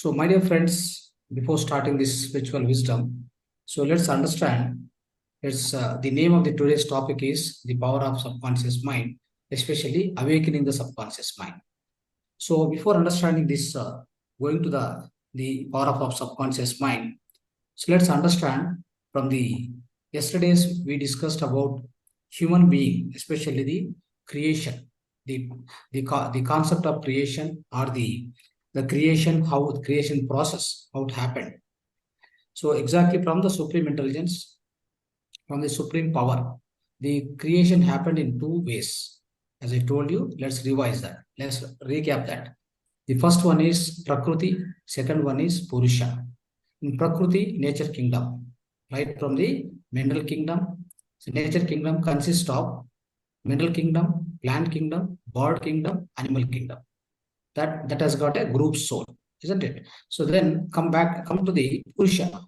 So, my dear friends, before starting this spiritual wisdom, so let's understand. The name of the today's topic is the power of subconscious mind, especially awakening the subconscious mind. So, before understanding this, going to the power of subconscious mind, so let's understand from the yesterday's we discussed about human being, especially the creation, the the concept of creation or the creation, how the creation process, how it happened. So exactly from the supreme intelligence, from the supreme power, the creation happened in two ways. As I told you, let's revise that. Let's recap that. The first one is Prakriti, second one is Purusha. In Prakriti, nature kingdom, right from the mineral kingdom. So nature kingdom consists of mineral kingdom, plant kingdom, bird kingdom, animal kingdom. That has got a group soul, isn't it? So then come to the Purusha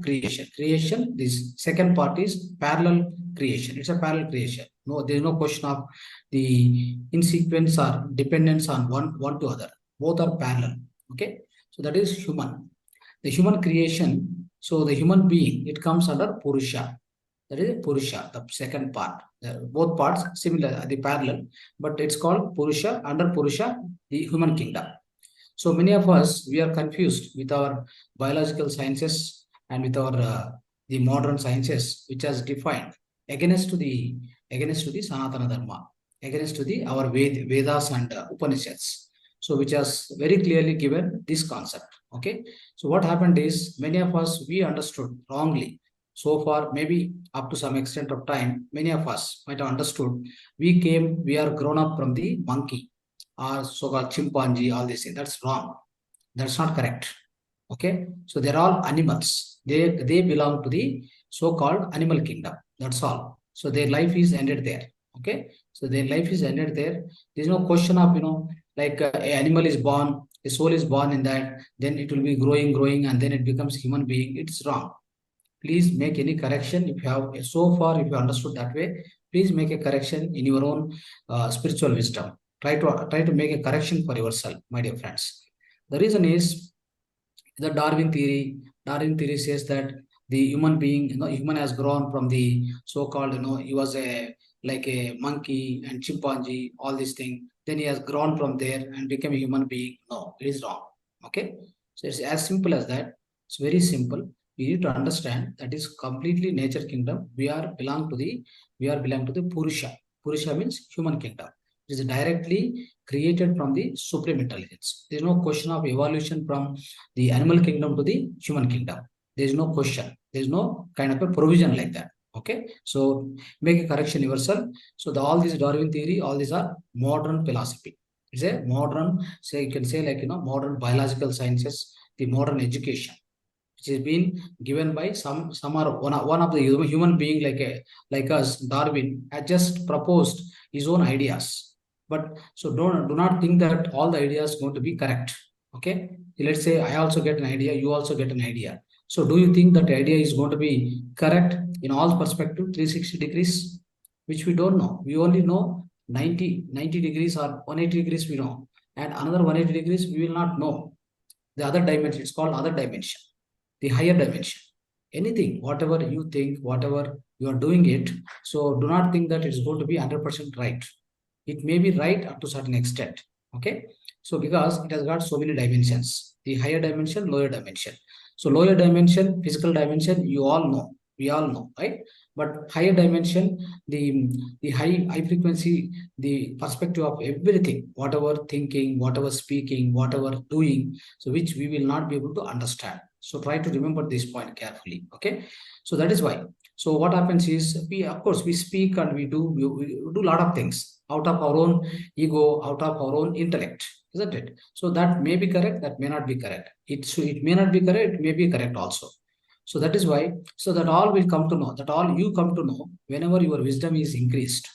creation. Creation, this second part is parallel creation. It's a parallel creation. No, there is no question of the in sequence or dependence on one to other. Both are parallel. Okay. So that is human. The human creation, so the human being, it comes under Purusha. That is Purusha, the second part. Both parts similar, the parallel, but it's called Purusha. Under Purusha, the human kingdom. So many of us, we are confused with our biological sciences and with our the modern sciences, which has defined against to the Sanatana Dharma, against to the our Vedas and Upanishads. So which has very clearly given this concept. Okay. So what happened is many of us we understood wrongly. So far, maybe up to some extent of time, many of us might have understood we are grown up from the monkey or so-called chimpanzee, all these things. That's wrong. That's not correct. Okay. So they're all animals. They belong to the so-called animal kingdom. That's all. So their life is ended there. Okay. So their life is ended there. There's no question of, like a animal is born, a soul is born in that, then it will be growing, and then it becomes human being. It's wrong. Please make any correction if you have so far if you understood that way. Please make a correction in your own spiritual wisdom. Try to make a correction for yourself, my dear friends. The reason is the Darwin theory says that the human being, human has grown from the so-called, he was a like a monkey and chimpanzee, all these things. Then he has grown from there and become a human being. No, it is wrong. Okay, so it's as simple as that. It's very simple. We need to understand that is completely nature kingdom. We are belong to the Purusha. Purusha means human kingdom. It is directly created from the supreme intelligence. There is no question of evolution from the animal kingdom to the human kingdom. There is no question. There is no kind of a provision like that. Okay, so make a correction yourself. So all these Darwin theory, all these are modern philosophy. It's a modern, say you can say like modern biological sciences, the modern education, which has been given by some are one of the human being like us. Darwin had just proposed his own ideas, but so do not think that all the ideas going to be correct. Okay, let's say I also get an idea, you also get an idea. So do you think that idea is going to be correct in all perspective 360 degrees? Which we don't know. We only know 90 degrees or 180 degrees we know, and another 180 degrees we will not know. The other dimension, it's called other dimension, the higher dimension. Anything, whatever you think, whatever you are doing it, so do not think that it's going to be 100% right. It may be right up to certain extent. Okay, so because it has got so many dimensions, the higher dimension, lower dimension. So lower dimension, physical dimension, you all know, we all know, right? But higher dimension, the high frequency, the perspective of everything, whatever thinking, whatever speaking, whatever doing, so which we will not be able to understand. So try to remember this point carefully. Okay, so that is why. So what happens is we, of course, we speak and we do a lot of things out of our own ego, out of our own intellect, isn't it? So that may be correct, that may not be correct. It may not be correct, it may be correct also. So that is why, so that all will come to know, that all you come to know whenever your wisdom is increased,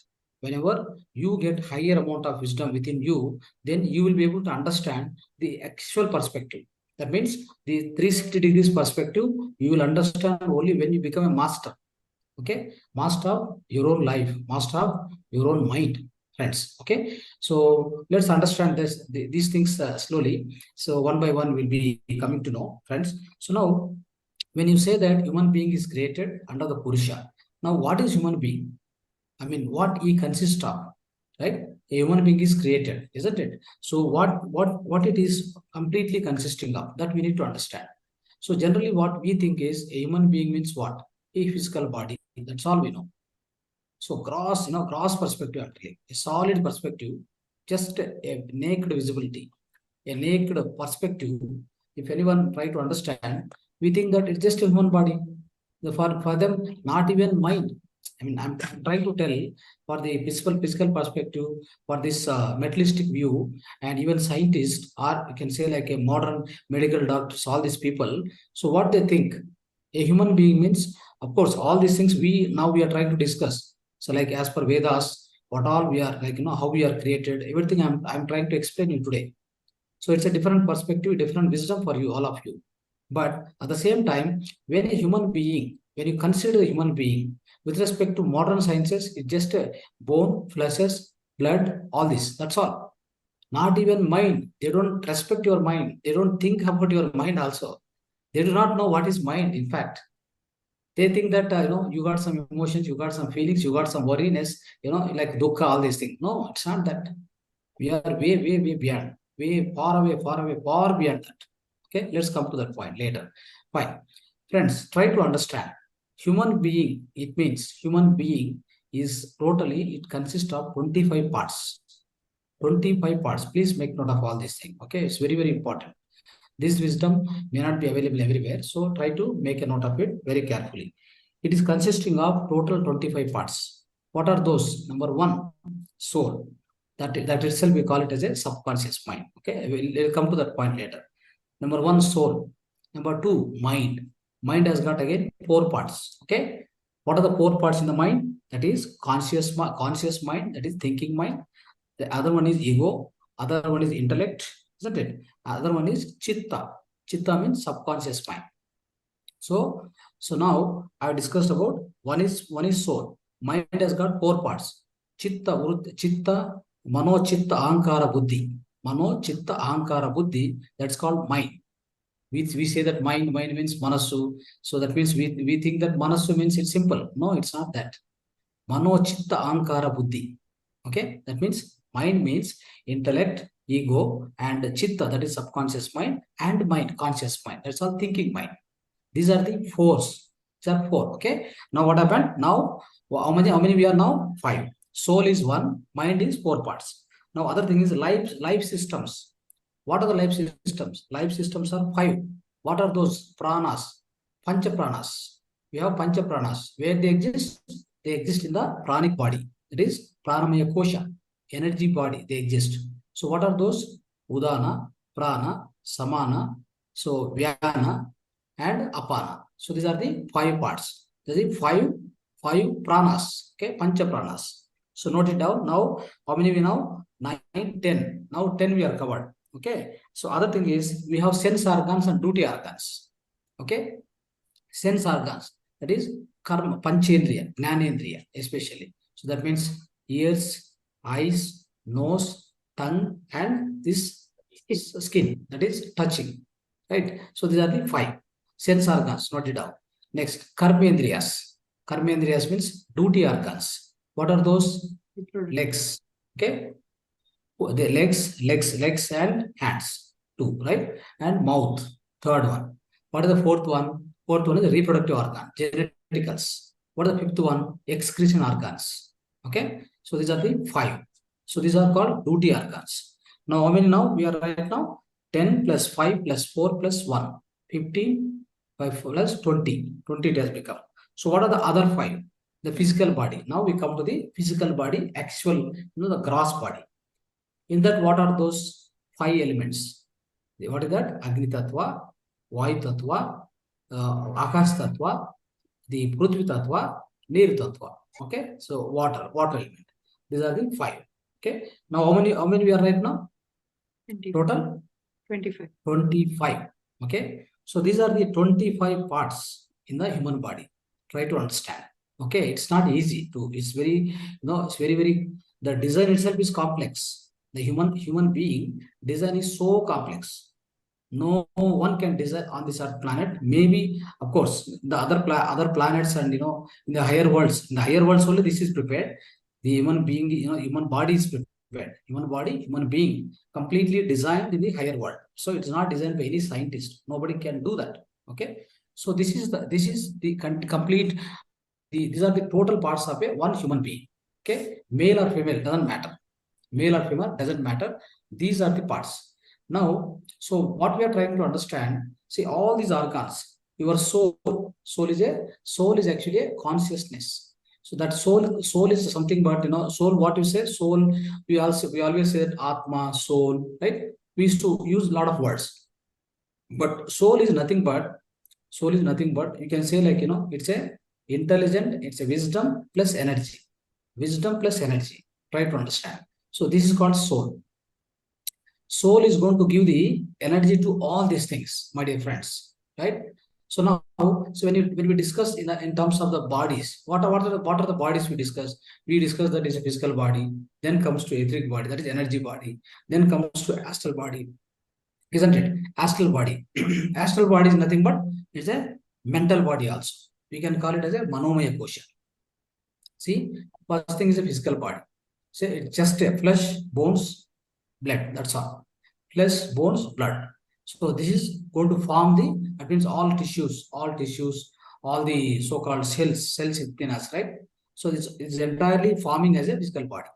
whenever you get higher amount of wisdom within you, then you will be able to understand the actual perspective. That means the 360 degrees perspective, you will understand only when you become a master. Okay, master of your own life, master of your own mind. friends. Okay, so let's understand these things slowly. So one by one we'll be coming to know, friends. So now, when you say that human being is created under the Purusha, now what is human being? I mean, what he consists of, right? A human being is created, isn't it? So what it is completely consisting of, that we need to understand. So generally, what we think is a human being means what? A physical body. That's all we know. So gross perspective actually, a solid perspective, just a naked visibility, a naked perspective. If anyone try to understand, we think that it's just a human body. For them, not even mind. I mean, I'm trying to tell, for the physical perspective, for this materialistic view, and even scientists, or you can say like a modern medical doctors, all these people. So what they think, a human being means, of course, all these things we are trying to discuss. So like as per Vedas, what all we are like, how we are created, everything I'm trying to explain you today. So it's a different perspective, different wisdom for you, all of you. But at the same time, when a human being, when you consider a human being, with respect to modern sciences, it's just a bone, fleshes, blood, all this. That's all. Not even mind. They don't respect your mind. They don't think about your mind also. They do not know what is mind, in fact. They think that you got some emotions, you got some feelings, you got some worriness, like dukkha, all these things. No, it's not that. We are way beyond, way far away, far beyond that. Okay, let's come to that point later. Fine. Friends, try to understand. Human being, it means human being is totally, it consists of 25 parts. 25 parts. Please make note of all these things. Okay, it's very important. This wisdom may not be available everywhere, so try to make a note of it very carefully. It is consisting of total 25 parts. What are those? Number one, soul. That itself we call it as a subconscious mind. Okay, we'll come to that point later. Number one, soul. Number two, mind. Mind has got again four parts. Okay, what are the four parts in the mind? That is conscious mind. That is thinking mind. The other one is ego. Other one is intellect, isn't it? Other one is chitta. Chitta means subconscious mind. So now I discussed about one is soul. Mind has got four parts. Chitta, mano, chitta, ahankara, buddhi. Mano, chitta, ahankara, buddhi. That's called mind. We say that mind means manasu. So that means we think that manasu means it's simple. No, it's not that. Mano, chitta, ahankara, buddhi. Okay, that means mind means intellect, ego, and chitta, that is subconscious mind, and mind, conscious mind. That's all thinking mind. These are the fours. These are four. Okay. Now what happened? Now how many we are now? Five. Soul is one. Mind is four parts. Now other thing is life systems. What are the life systems? Life systems are five. What are those? Pranas. Pancha pranas. We have pancha pranas. Where they exist? They exist in the pranic body. That is pranamaya kosha. Energy body. They exist. So what are those? Udana, prana, samana, so vyana, and apana. So these are the five parts. These are five pranas. Okay, pancha pranas. So note it down. Now, how many we now? 9, 10. Now 10 we are covered. Okay. So other thing is we have sense organs and duty organs. Okay. Sense organs. That is karma, panchendriya, gnanendriya, especially. So that means ears, eyes, nose, tongue, and this is skin. That is touching. Right. So these are the five sense organs. Note it down. Next, karmendriyas. Karmendriyas means duty organs. What are those? Legs. Okay. The legs and hands. Two, right? And mouth. Third one. What is the fourth one? Fourth one is the reproductive organ, genitals. What is the fifth one? Excretion organs. Okay. So these are the five. So these are called duty organs. Now, how many now? We are right now 10 plus 5 plus 4 plus 1. 15 by 4 plus 20. 20 it has become. So what are the other five? The physical body. Now we come to the physical body, actual, the gross body. In that, what are those five elements? What is that? Agni Tattva, Vayu Tattva, Akash Tattva, the Prithvi Tattva, Neer Tattva. Okay, so water element. These are the five. Okay, now how many we are right now? 20. Total 25. 25. Okay, so these are the 25 parts in the human body. Try to understand. Okay, it's not easy to. It's very it's very the design itself is complex. The human being design is so complex. No one can design on this earth planet. Maybe, of course, the other planets and in the higher worlds. In the higher worlds only this is prepared. The human being, human body is prepared. Human being completely designed in the higher world. So it's not designed by any scientist. Nobody can do that. Okay. So this is the complete. These are the total parts of a one human being. Okay, male or female doesn't matter. Male or female doesn't matter. These are the parts. Now, so what we are trying to understand, see all these organs, your soul is actually a consciousness. So that soul is something, but soul, what you say, soul, we always say that atma, soul, right? We used to use a lot of words. But soul is nothing but you can say, like, it's a intelligent, it's a wisdom plus energy. Wisdom plus energy. Try to understand. So this is called soul. Soul is going to give the energy to all these things, my dear friends, right? So now, so when we discuss in terms of the bodies, what are the bodies we discuss? We discuss that is a physical body, then comes to etheric body, that is energy body, then comes to astral body, isn't it? Astral body. Astral body is nothing but it's a mental body also. We can call it as a manomaya kosha. See, first thing is a physical body. Say it's just a flesh, bones, blood. That's all. Flesh, bones, blood. So this is going to form that means all tissues, all the so-called cells within us, right? So it's entirely forming as a physical body.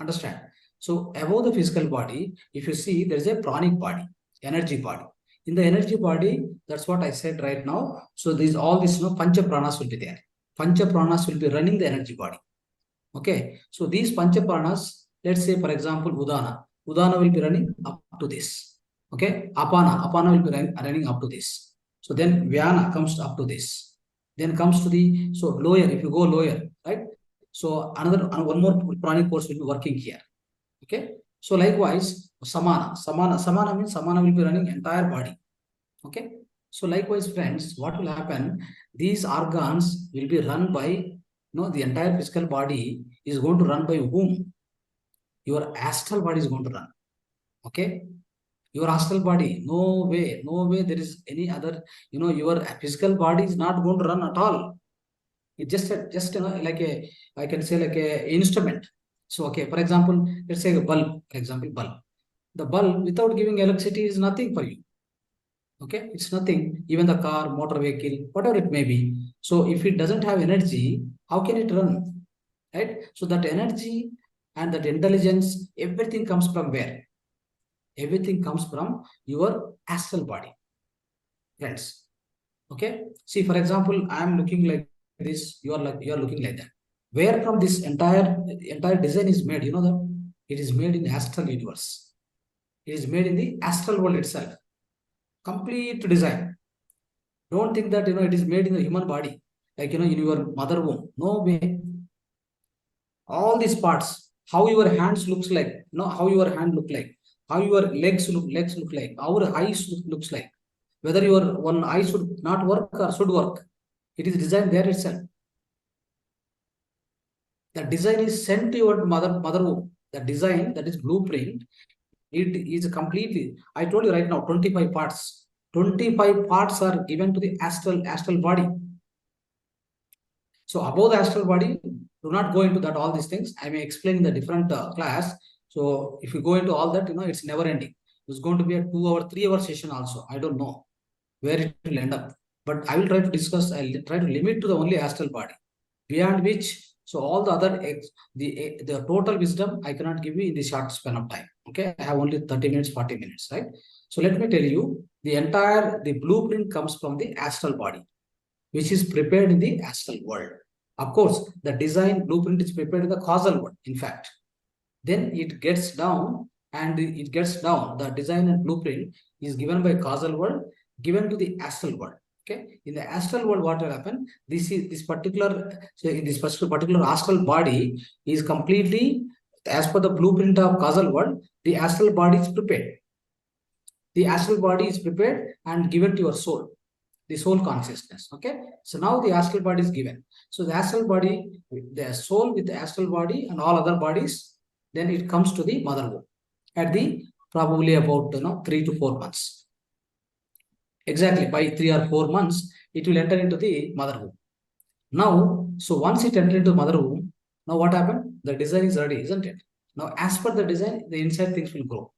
Understand? So above the physical body, if you see, there is a pranic body, energy body. In the energy body, that's what I said right now. So all these pancha pranas will be there. Pancha pranas will be running the energy body. Okay. So these pancha pranas, let's say, for example, Udana. Udana will be running up to this. Okay. Apana will be running up to this. So then Vyana comes up to this. Then comes to lower, if you go lower, right? So one more pranic force will be working here. Okay. So likewise, Samana means Samana will be running entire body. Okay. So likewise, friends, what will happen? These organs will be run by, the entire physical body is going to run by whom? Your astral body is going to run. Okay. Your astral body, no way there is any other, your physical body is not going to run at all. It's just like I can say like a instrument. So, okay, for example, let's say a bulb, for example, bulb. The bulb without giving electricity is nothing for you. Okay, it's nothing. Even the car, motor vehicle, whatever it may be. So if it doesn't have energy, how can it run? Right? So that energy and that intelligence, everything comes from where? Everything comes from your astral body, friends. Okay. See, for example, I am looking like this. You are looking like that. Where from this entire design is made? You know that it is made in the astral universe. It is made in the astral world itself. Complete design. Don't think that it is made in the human body, like in your mother womb. No way. All these parts, how your hands looks like, how your hand look like, how your legs look like, how your eyes looks like, whether your one eye should not work or should work. It is designed there itself. The design is sent to your mother womb. The design, that is blueprint, it is completely, I told you right now, 25 parts. 25 parts are given to the astral body. So above the astral body, do not go into that, all these things. I may explain in the different class. So if you go into all that, it's never ending. It's going to be a 2-hour, 3-hour session also. I don't know where it will end up. But I will try to discuss, I'll try to limit to the only astral body. Beyond which, so all the other, the total wisdom, I cannot give you in the short span of time. Okay, I have only 30 minutes, 40 minutes, right? So let me tell you, the blueprint comes from the astral body, which is prepared in the astral world. Of course, the design blueprint is prepared in the causal world, in fact. Then it gets down, the design and blueprint is given by causal world, given to the astral world. Okay, in the astral world, what will happen? This particular astral body is completely as per the blueprint of causal world. The astral body is prepared. The astral body is prepared and given to your soul, the soul consciousness. Okay, so now the astral body is given. So the astral body, the soul with the astral body and all other bodies, then it comes to the mother womb at the probably about 3 to 4 months. Exactly, by 3 or 4 months, it will enter into the mother womb. Now, so once it entered into mother womb, now what happened? The design is ready, isn't it? Now, as per the design, the inside things will grow.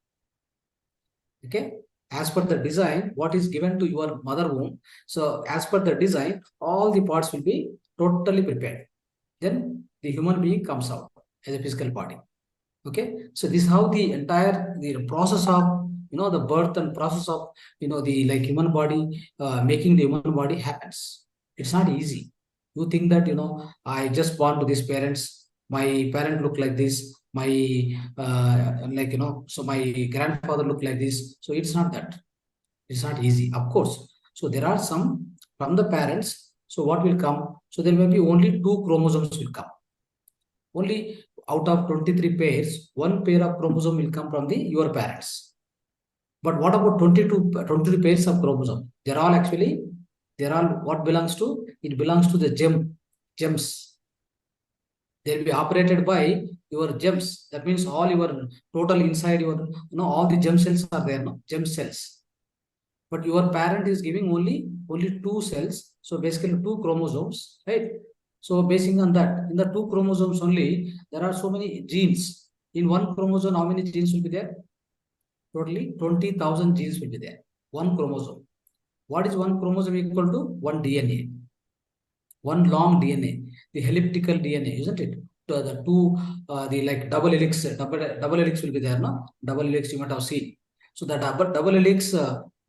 Okay, as per the design, what is given to your mother womb. So, as per the design, all the parts will be totally prepared. Then the human being comes out as a physical body. Okay, so this is how the entire the process of the birth and process of the like human body making the human body happens. It's not easy. You think that I just born to these parents, my parent look like this, my so my grandfather look like this. So it's not that. It's not easy, of course. So there are some from the parents. So what will come? So there may be only two chromosomes will come. Only out of 23 pairs, one pair of chromosome will come from your parents. But what about 23 pairs of chromosome? They're all what belongs to? It belongs to the gems. They'll be operated by your gems. That means all your total inside your, all the gem cells are there, no? Gem cells. But your parent is giving only two cells. So basically two chromosomes, right? So basing on that, in the two chromosomes only, there are so many genes. In one chromosome, how many genes will be there? Totally 20,000 genes will be there. One chromosome. What is one chromosome equal to? One DNA. One long DNA. The elliptical DNA, isn't it? The two, the like double helix will be there, no? Double helix you might have seen. So the double helix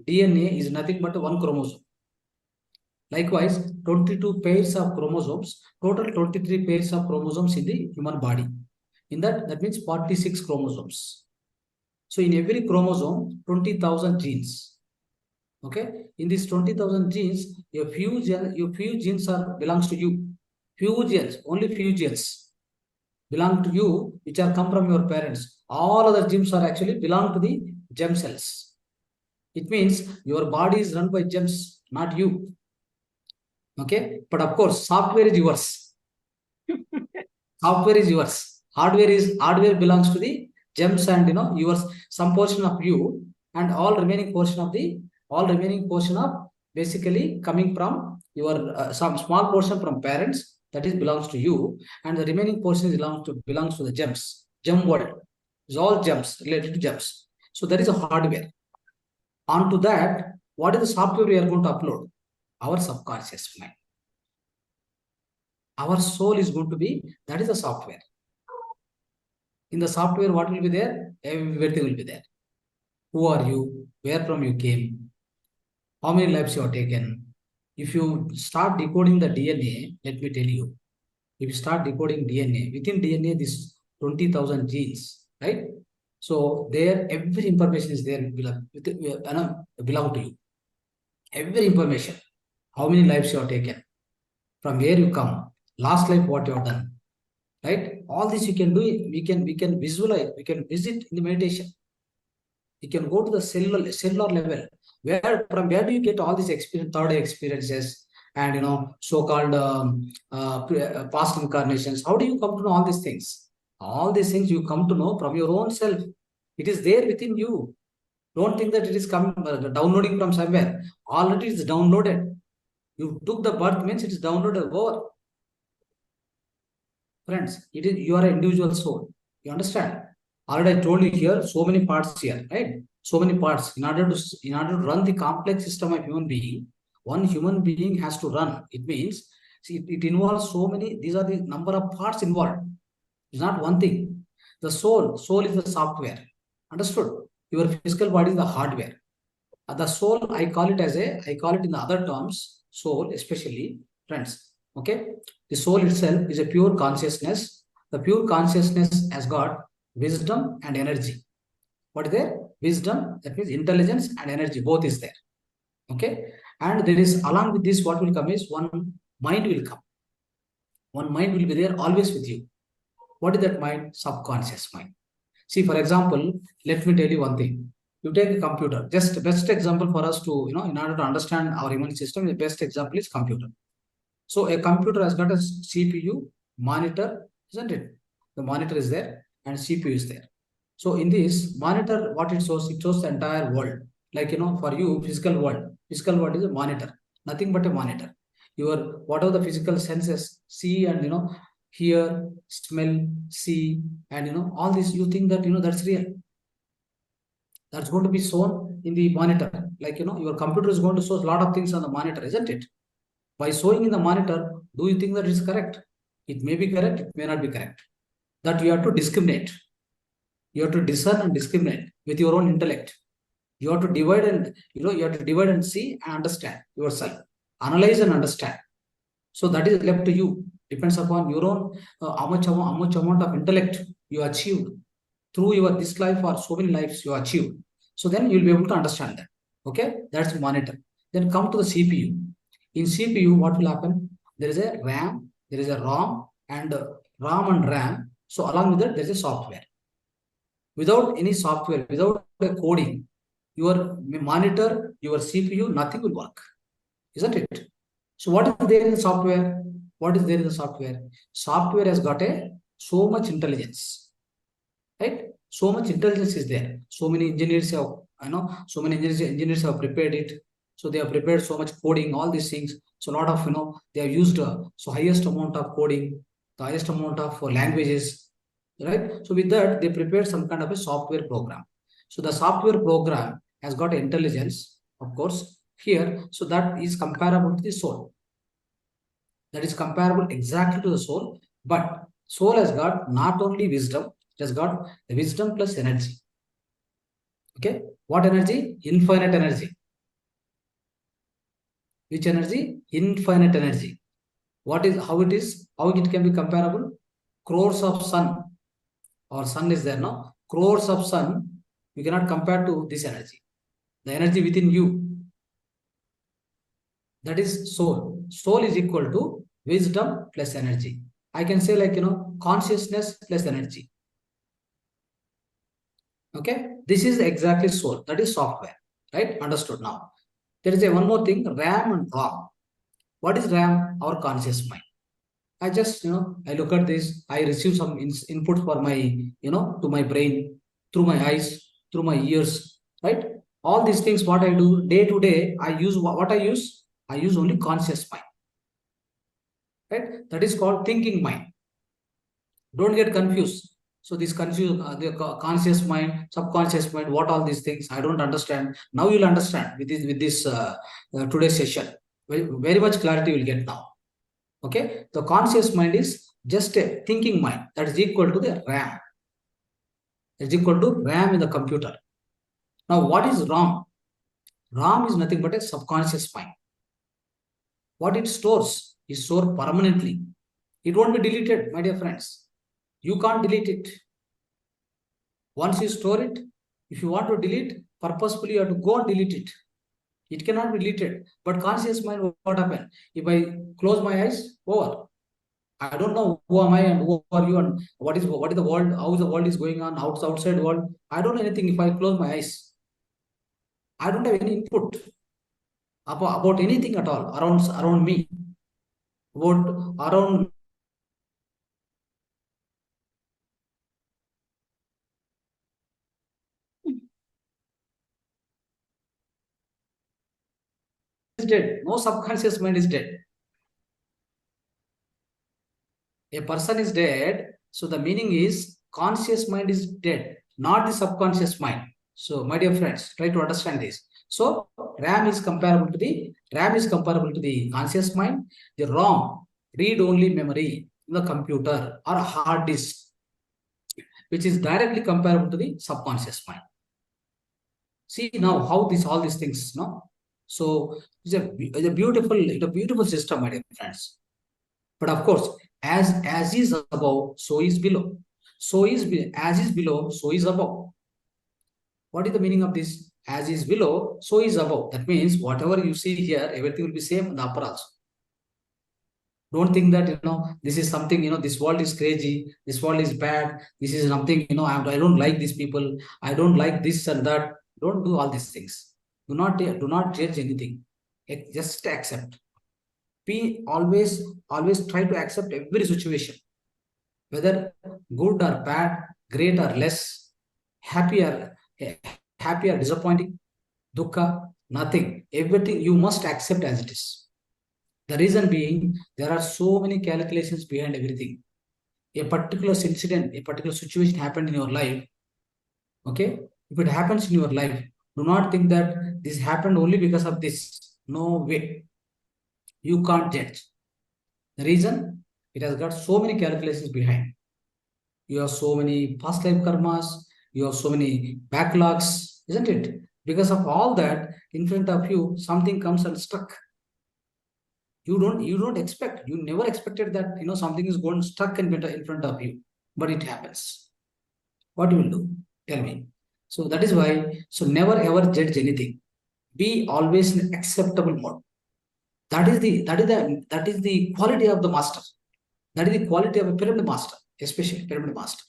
DNA is nothing but one chromosome. Likewise, 22 pairs of chromosomes, total 23 pairs of chromosomes in the human body. In that means 46 chromosomes. So in every chromosome, 20,000 genes. Okay, in these 20,000 genes, a few genes belongs to you. Few genes, only few genes belong to you, which are come from your parents. All other genes are actually belong to the gem cells. It means your body is run by gems, not you. Okay, but of course, software is yours. Software is yours. Hardware belongs to the gems and yours, some portion of you, and all remaining portion of basically coming from your some small portion from parents, that is belongs to you, and the remaining portion belongs to the gems. Gem world is all gems, related to gems. So there is a hardware. Onto that, what is the software we are going to upload? Our subconscious mind. Our soul is going to be, that is the software. In the software, what will be there? Everything will be there. Who are you? Where from you came? How many lives you have taken? If you start decoding the DNA, let me tell you, if you start decoding DNA, within DNA, this 20,000 genes, right? So there, every information is there, belong to you. Every information. How many lives you have taken? From where you come? Last life, what you have done? Right? All this you can do. We can visualize. We can visit in the meditation. You can go to the cellular level. From where do you get all these third eye experiences and so-called past incarnations? How do you come to know all these things? All these things you come to know from your own self. It is there within you. Don't think that it is coming downloading from somewhere. Already it's downloaded. You took the birth means it is downloaded over. Friends, you are an individual soul. You understand? Already I told you here, so many parts here, right? So many parts. In order to run the complex system of human being, one human being has to run. It means it involves so many. These are the number of parts involved. It's not one thing. The soul is the software. Understood? Your physical body is the hardware. The soul, I call it in the other terms, soul, especially, friends. Okay, the soul itself is a pure consciousness. The pure consciousness has got wisdom and energy. What is there? Wisdom, that means intelligence and energy, both is there. Okay, and there is, along with this, what will come is one mind will come. One mind will be there always with you. What is that mind? Subconscious mind. See, for example, let me tell you one thing. You take a computer. Just the best example for us to, in order to understand our immune system, the best example is computer. So a computer has got a CPU, monitor, isn't it? The monitor is there. and CPU is there. So in this monitor, what it shows the entire world. Like, for you, physical world is a monitor, nothing but a monitor. Your whatever the physical senses see and hear, smell, see, and all this, you think that that's real. That's going to be shown in the monitor. Like, your computer is going to show a lot of things on the monitor, isn't it? By showing in the monitor, do you think that it's correct? It may be correct, it may not be correct. That you have to discriminate. You have to discern and discriminate with your own intellect. You have to divide and see and understand yourself. Analyze and understand. So that is left to you. Depends upon your own how much amount of intellect you achieved through your this life or so many lives you achieved. So then you'll be able to understand that. Okay, that's monitor. Then come to the CPU. In CPU, what will happen? There is a RAM, there is a ROM, and RAM and RAM. So along with that, there is a software. Without any software, without a coding, your monitor, your CPU, nothing will work, isn't it? So what is there in the software? What is there in the software? Software has got so much intelligence, right? So much intelligence is there. So many engineers have, so many engineers have prepared it. So they have prepared so much coding, all these things. So a lot of, they have used so highest amount of coding, the highest amount of languages, right? So with that, they prepared some kind of a software program. So the software program has got intelligence, of course, here. So that is comparable to the soul. That is comparable exactly to the soul. But soul has got not only wisdom, it has got the wisdom plus energy. Okay. What energy? Infinite energy. Which energy? Infinite energy. What is, how it can be comparable? Crores of sun, or sun is there now. Crores of sun, you cannot compare to this energy. The energy within you, that is soul. Soul is equal to wisdom plus energy. I can say like, consciousness plus energy. Okay. This is exactly soul. That is software, right? Understood now. There is one more thing, RAM and ROM. What is RAM? Our conscious mind. I just, I look at this, I receive some input for my, to my brain, through my eyes, through my ears, right? All these things, what I do day to day, I use what I use? I use only conscious mind, right? That is called thinking mind. Don't get confused. So this the conscious mind, subconscious mind, what all these things, I don't understand. Now you'll understand with this today's session. Very much clarity you'll get now. Okay, the conscious mind is just a thinking mind that is equal to the RAM. It's equal to RAM in the computer. Now, what is ROM? ROM is nothing but a subconscious mind. What it stores is stored permanently. It won't be deleted, my dear friends. You can't delete it. Once you store it, if you want to delete, purposefully you have to go and delete it. It cannot be deleted. But conscious mind, what happened? If I close my eyes, over. I don't know who am I and who are you and what is the world, how the world is going on, outside world. I don't know anything if I close my eyes. I don't have any input about anything at all around me. Around is dead. No subconscious mind is dead. A person is dead. So the meaning is conscious mind is dead, not the subconscious mind. So my dear friends, try to understand this. So RAM is comparable to the conscious mind. The ROM, read-only memory in the computer or hard disk, which is directly comparable to the subconscious mind. See now how all these things, no? So it's a beautiful system, my dear friends. But of course, as is above, so is below. As is below, so is above. What is the meaning of this? As is below, so is above. That means whatever you see here, everything will be same in the upper also. Don't think that, this is something, this world is crazy, this world is bad, this is something, I don't like these people, I don't like this and that. Don't do all these things. Do not judge anything. Just accept. Be always try to accept every situation. whether good or bad, great or less, happy or disappointing, dukkha, nothing. Everything you must accept as it is. The reason being, there are so many calculations behind everything. A particular incident, a particular situation happened in your life. Okay, if it happens in your life, do not think that this happened only because of this. No way. You can't judge. The reason, it has got so many calculations behind. You have so many past life karmas, you have so many backlogs, isn't it? Because of all that, in front of you, something comes and stuck. You don't expect, you never expected that, something is going stuck in front of you, but it happens. What you will do? Tell me. So that is why, so never ever judge anything. Be always in acceptable mode. That is the quality of the master. That is the quality of a pyramid master, especially pyramid master.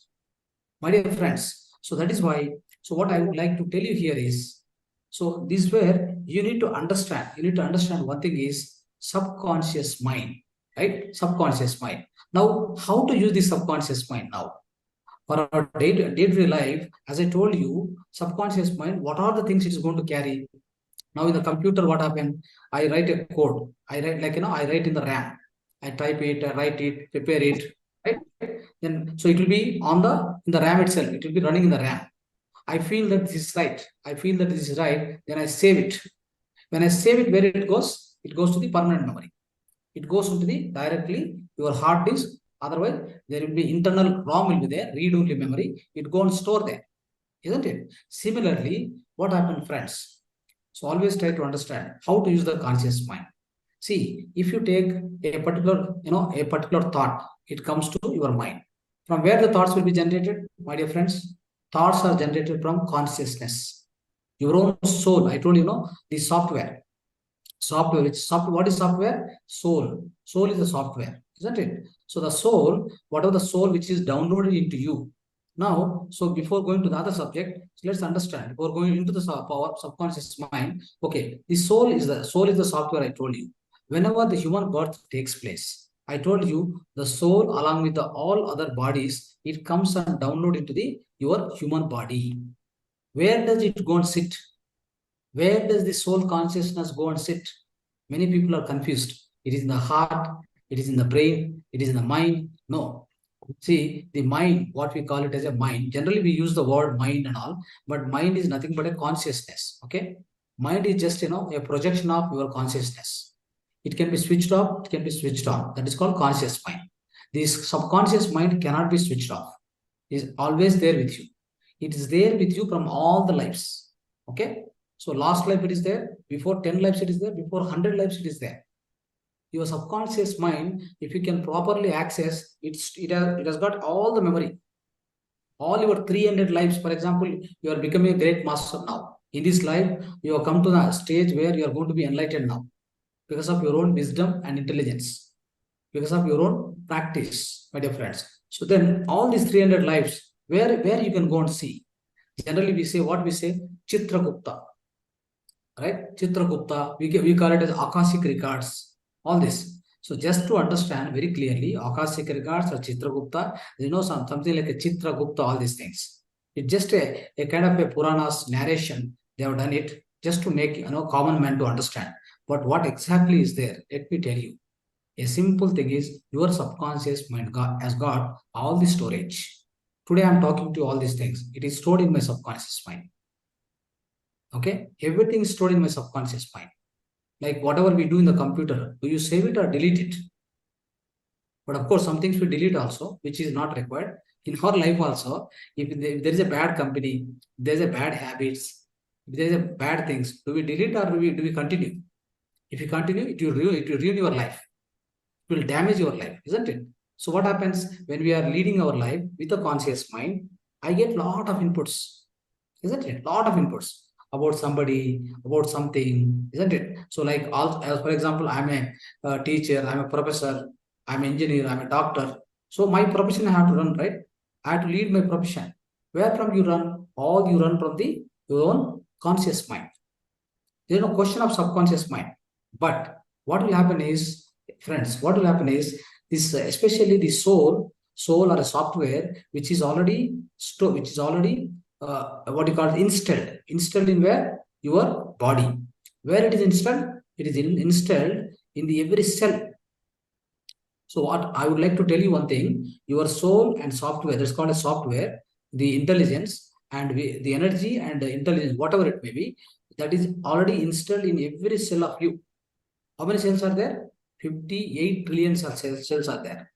My dear friends, so that is why, so what I would like to tell you here is, so this is where you need to understand one thing is subconscious mind, right? Subconscious mind. Now, how to use the subconscious mind now? For our day-to-day life, as I told you, subconscious mind, what are the things it is going to carry? Now in the computer, what happened? I write a code. I write I write in the RAM. I type it, I write it, prepare it, right? Then so it will be on the RAM itself. It will be running in the RAM. I feel that this is right. I feel that this is right. Then I save it. When I save it, where it goes? It goes to the permanent memory. It goes into the directly your hard disk. Otherwise, there will be internal ROM will be there, read-only memory. It go and store there, isn't it? Similarly, what happened, friends? So always try to understand how to use the conscious mind. See, if you take a particular thought, it comes to your mind. From where the thoughts will be generated, my dear friends? Thoughts are generated from consciousness. Your own soul. I told you, the software. What is software? Soul. Soul is the software, isn't it? So the soul, whatever the soul which is downloaded into you. Now, so before going to the other subject, let's understand. Before going into the power subconscious mind, okay, the soul is the software I told you. Whenever the human birth takes place, I told you the soul along with the all other bodies, it comes and download into the your human body. Where does it go and sit? Where does the soul consciousness go and sit? Many people are confused. It is in the heart, it is in the brain, it is in the mind. No. See, the mind, what we call it as a mind, generally we use the word mind and all, but mind is nothing but a consciousness. Okay. Mind is just, a projection of your consciousness. It can be switched off, it can be switched on. That is called conscious mind. This subconscious mind cannot be switched off. It is always there with you. It is there with you from all the lives. Okay. So last life it is there, before 10 lives it is there, before 100 lives it is there. Your subconscious mind, if you can properly access, it has got all the memory. All your 300 lives, for example, you are becoming a great master now. In this life, you have come to the stage where you are going to be enlightened now because of your own wisdom and intelligence, because of your own practice, my dear friends. So then all these 300 lives, where you can go and see. Generally, we say what we say, Chitragupta, right? Chitragupta, we call it as Akashic records, all this. So just to understand very clearly, Akashic records or Chitragupta, something like a Chitragupta, all these things. It's just a kind of a Puranas narration. They have done it just to make common man to understand. But what exactly is there? Let me tell you. A simple thing is your subconscious mind has got all the storage. Today I'm talking to you all these things. It is stored in my subconscious mind. Okay, everything is stored in my subconscious mind. Like whatever we do in the computer, do you save it or delete it? But of course, some things we delete also, which is not required. In our life also, if there is a bad company, there's a bad habits, if there is a bad things, do we delete or do we continue? If you continue, it will ruin your life. It will damage your life, isn't it? So what happens when we are leading our life with a conscious mind? I get lot of inputs, isn't it? Lot of inputs about somebody, about something, isn't it? So like all, as for example, I'm a teacher, I'm a professor, I'm an engineer, I'm a doctor. So my profession I have to run, right? I have to lead my profession. Where from you run? All you run from the your own conscious mind. There is no question of subconscious mind. But what will happen is, friends, what will happen is this, especially the soul. soul or a software which is already what you call installed in where? Your body. Where it is installed? It is installed in the every cell. So what I would like to tell you one thing, your soul and software, that's called a software, the intelligence and the energy and the intelligence, whatever it may be, that is already installed in every cell of you. How many cells are there? 58 trillion cells are there.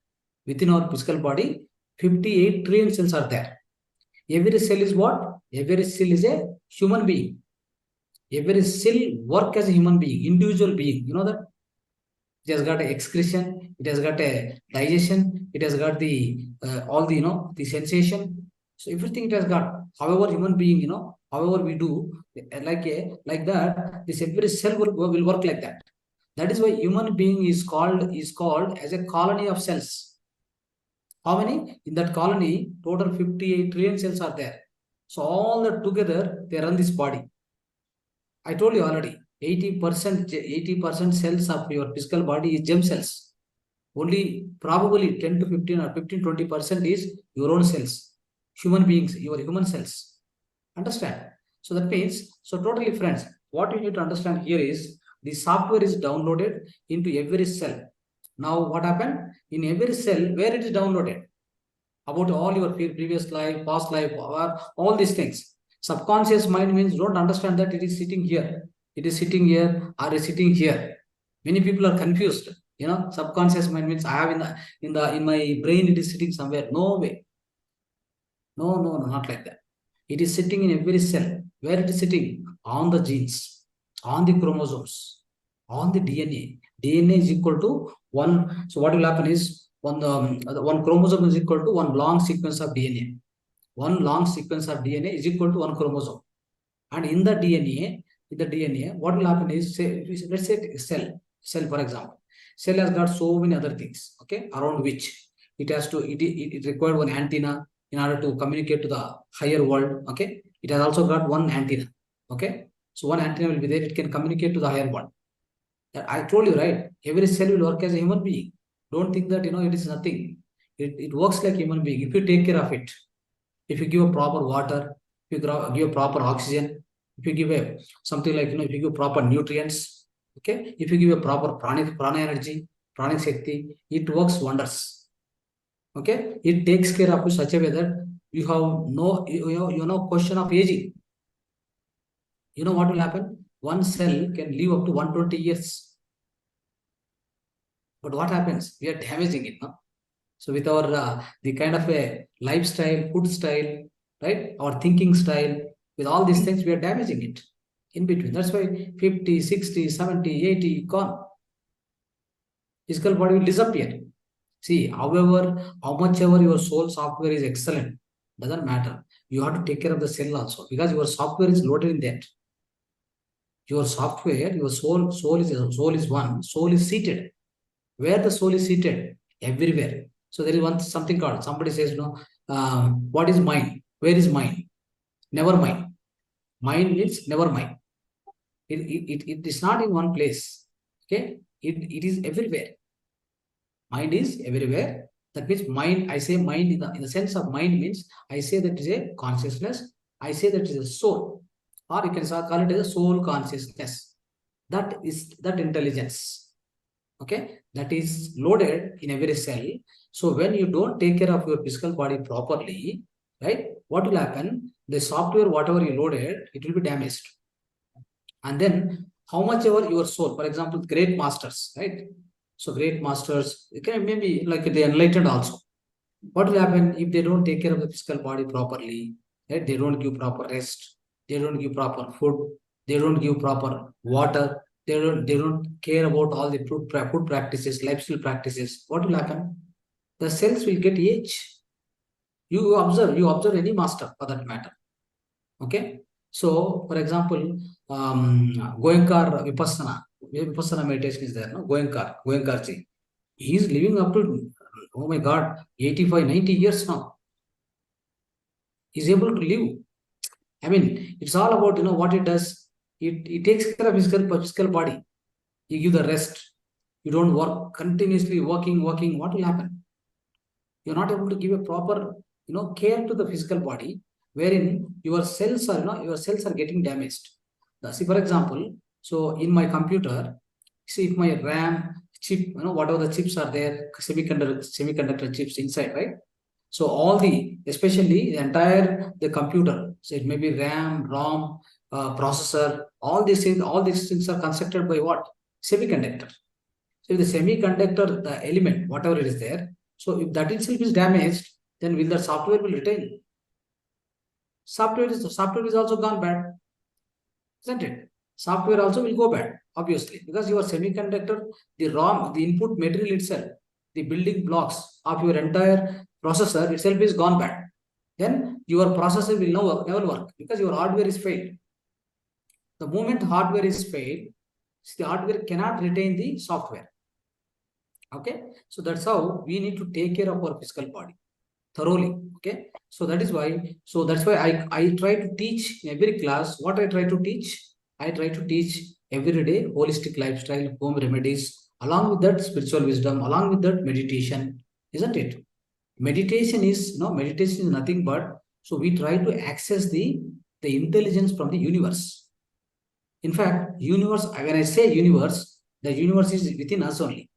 Within our physical body, 58 trillion cells are there. Every cell is what? Every cell is a human being. Every cell work as a human being, individual being. You know that? It has got a excretion, it has got a digestion, it has got the all the the sensation. So everything it has got. However, human being, however we do like that, this every cell will work like that. That is why human being is called as a colony of cells. How many? In that colony, total 58 trillion cells are there. So all that together, they run this body. I told you already, 80% cells of your physical body is germ cells. Only probably 10 to 15 or 15-20% is your own cells, human beings, your human cells. Understand? So that means, so totally friends, what you need to understand here is the software is downloaded into every cell. Now what happened? In every cell, where it is downloaded? About all your previous life, past life, all these things. Subconscious mind means don't understand that it is sitting here. It is sitting here or is sitting here. Many people are confused. Subconscious mind means I have in my brain it is sitting somewhere. No way. No, not like that. It is sitting in every cell. Where it is sitting? On the genes, on the chromosomes, on the DNA. DNA is equal to 1. So what will happen is one chromosome is equal to one long sequence of DNA. One long sequence of DNA is equal to one chromosome. And in the DNA, what will happen is, let's say cell for example. Cell has got so many other things, okay, around which it required one antenna in order to communicate to the higher world, okay. It has also got one antenna, okay. So one antenna will be there, it can communicate to the higher world. I told you, right? Every cell will work as a human being. Don't think that, it is nothing. It works like human being. If you take care of it, if you give a proper water, if you give proper oxygen, if you give something like, if you give proper nutrients, okay, if you give a proper prana energy, pranic shakti, it works wonders. Okay, it takes care of you such a way that you have no question of aging. You know what will happen? One cell can live up to 120 years. But what happens? We are damaging it, no? So with our the kind of a lifestyle, food style, right? Our thinking style, with all these things, we are damaging it in between. That's why 50, 60, 70, 80 gone. Physical body will disappear. See, however, how much ever your soul software is excellent, doesn't matter. You have to take care of the cell also, because your software is loaded in that. Your software, your soul is one. Soul is seated. Where the soul is seated? Everywhere. So there is something called, somebody says, what is mind? Where is mind? Never mind. Mind means never mind. It is not in one place. Okay? It is everywhere. Mind is everywhere. That means mind, I say mind in the sense of mind means, I say that is a consciousness. I say that is a soul. Or you can call it as a soul consciousness. That is that intelligence. Okay? That is loaded in every cell. So when you don't take care of your physical body properly, right, what will happen? The software, whatever you loaded, it will be damaged. And then how much ever your soul, for example, great masters, right? So great masters, it can maybe like the enlightened also. What will happen if they don't take care of the physical body properly? Right? They don't give proper rest. They don't give proper food. They don't give proper water. They don't care about all the food practices, lifestyle practices. What will happen? The cells will get age. You observe any master for that matter. Okay. So, for example, Goenkar Vipassana meditation is there, no? Goenkarji. He is living up to, oh my God, 85, 90 years now. He's able to live. I mean, it's all about, what it does. It takes care of physical body. You give the rest. You don't work continuously, working. What will happen? You're not able to give a proper, care to the physical body, wherein your cells are, getting damaged. See, for example, so in my computer, see if my RAM chip, whatever the chips are there, semiconductor chips inside, right? So all especially the entire the computer, so it may be RAM, ROM, processor, all these things are constructed by what? Semiconductor. So if the semiconductor, the element, whatever it is there, so if that itself is damaged, then will the software will retain? Software is also gone bad, isn't it? Software also will go bad, obviously, because your semiconductor, the ROM, the input material itself, the building blocks of your entire processor itself is gone bad. Then your processor will never work because your hardware is failed. The moment hardware is failed, the hardware cannot retain the software. Okay, so that's how we need to take care of our physical body thoroughly. Okay, so that's why I try to teach in every class. What I try to teach? I try to teach every day holistic lifestyle, home remedies, along with that spiritual wisdom, along with that meditation, isn't it? Meditation is nothing but, so we try to access the intelligence from the universe. In fact, universe, when I say universe, the universe is within us only.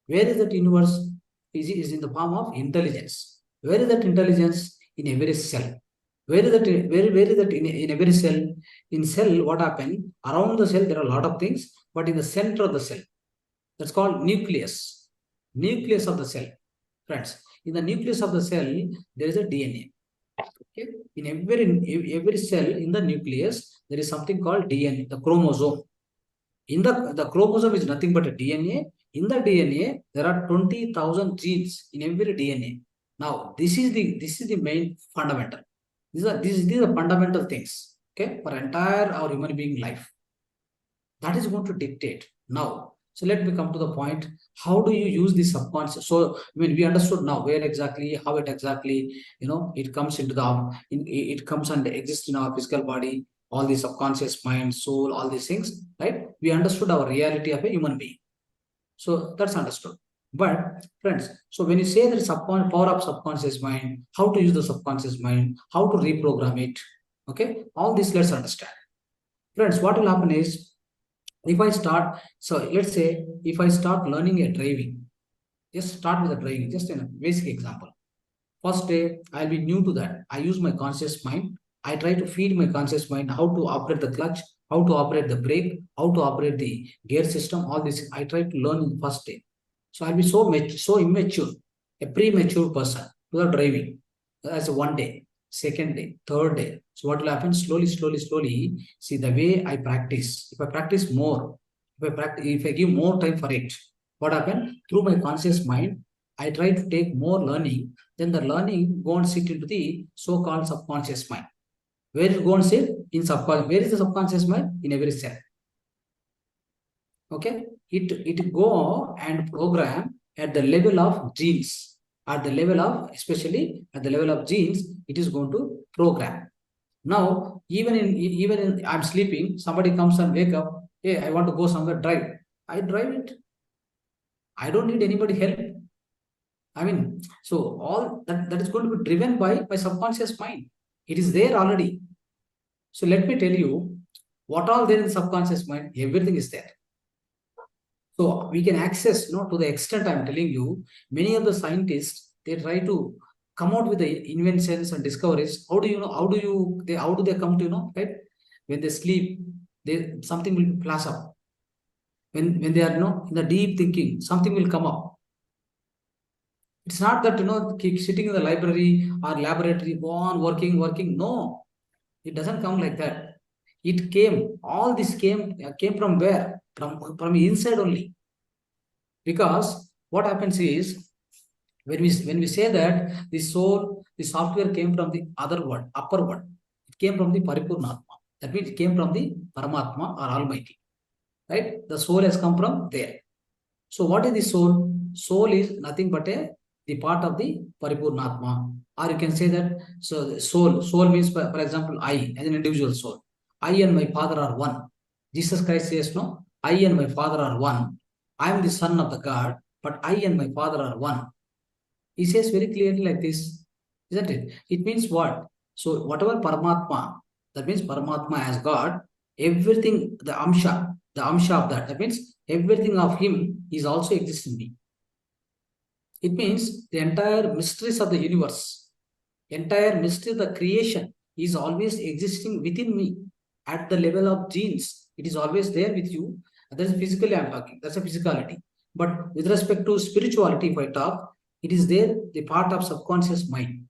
Where is that universe? Is in the form of intelligence. Where is that intelligence? In every cell. Where is that in every cell? In cell, what happened? Around the cell, there are a lot of things, but in the center of the cell, that's called nucleus. Nucleus of the cell. Friends, in the nucleus of the cell, there is a DNA. Okay? In every cell in the nucleus, there is something called DNA, the chromosome. In the chromosome is nothing but a DNA. In the DNA, there are 20,000 genes in every DNA. Now, this is the main fundamental. These are the fundamental things. Okay, for entire our human being life. That is going to dictate now. So let me come to the point. How do you use the subconscious? So we understood now where exactly, how it exactly, it comes into it comes and exists in our physical body, all the subconscious mind, soul, all these things, right? We understood our reality of a human being. So that's understood. But friends, so when you say that power of subconscious mind, how to use the subconscious mind, how to reprogram it, okay? All this let's understand. Friends, what will happen is, if I start, so let's say if I start learning a driving, just start with a driving, just a basic example. First day, I'll be new to that. I use my conscious mind. I try to feed my conscious mind how to operate the clutch, how to operate the brake, how to operate the gear system, all this. I try to learn in the first day. So I'll be so immature, a premature person to the driving. That's one day, second day, third day. So what will happen? Slowly, see the way I practice. If I practice more, if I give more time for it, what happened? Through my conscious mind, I try to take more learning. Then the learning go and sit into the so-called subconscious mind. Where it go and sit? In subconscious. Where is the subconscious mind? In every cell. Okay, it go and program at the level of genes. At the level of, especially at the level of genes, it is going to program. Now, even in I'm sleeping, somebody comes and wake up. Hey, I want to go somewhere, drive. I drive it. I don't need anybody help. So all that is going to be driven by subconscious mind. It is there already. So let me tell you, what all there in subconscious mind, everything is there. So we can access, to the extent I'm telling you, many of the scientists, they try to come out with the inventions and discoveries. How do they come to, right? When they sleep, something will flash up. When they are, in the deep thinking, something will come up. It's not that, sitting in the library or laboratory, go on working. No, it doesn't come like that. All this came from where? From inside only. Because what happens is, when we say that the soul, the software came from the other world, upper world, it came from the Paripurnatma. That means it came from the Paramatma or Almighty. Right? The soul has come from there. So what is the soul? Soul is nothing but the part of the Paripurnatma. Or you can say that, so soul means, for example, I as an individual soul. I and my Father are one. Jesus Christ says, no, I and my Father are one. I am the Son of the God, but I and my Father are one. He says very clearly like this, isn't it? It means what? So whatever Paramatma, that means Paramatma as God, everything, the Amsha of that, that means everything of him is also exists in me. It means the entire mysteries of the universe, entire mystery of the creation is always existing within me at the level of genes. It is always there with you. That's physically I'm talking. That's a physicality. But with respect to spirituality, if I talk, it is there, the part of subconscious mind.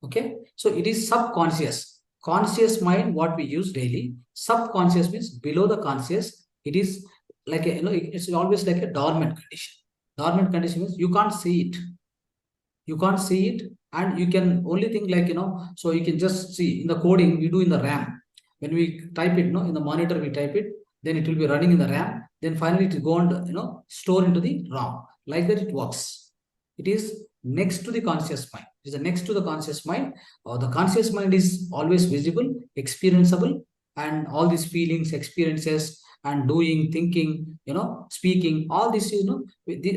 Okay, so it is subconscious. Conscious mind, what we use daily. Subconscious means below the conscious. It is like a, it's always like a dormant condition. Dormant condition means you can't see it. You can't see it, and you can only think like so you can just see in the coding we do in the RAM. When we type it, in the monitor we type it, then it will be running in the RAM. Then finally it will go and store into the ROM. Like that it works. It is next to the conscious mind. It is next to the conscious mind. The conscious mind is always visible, experienceable, and all these feelings, experiences, and doing, thinking, speaking, all this,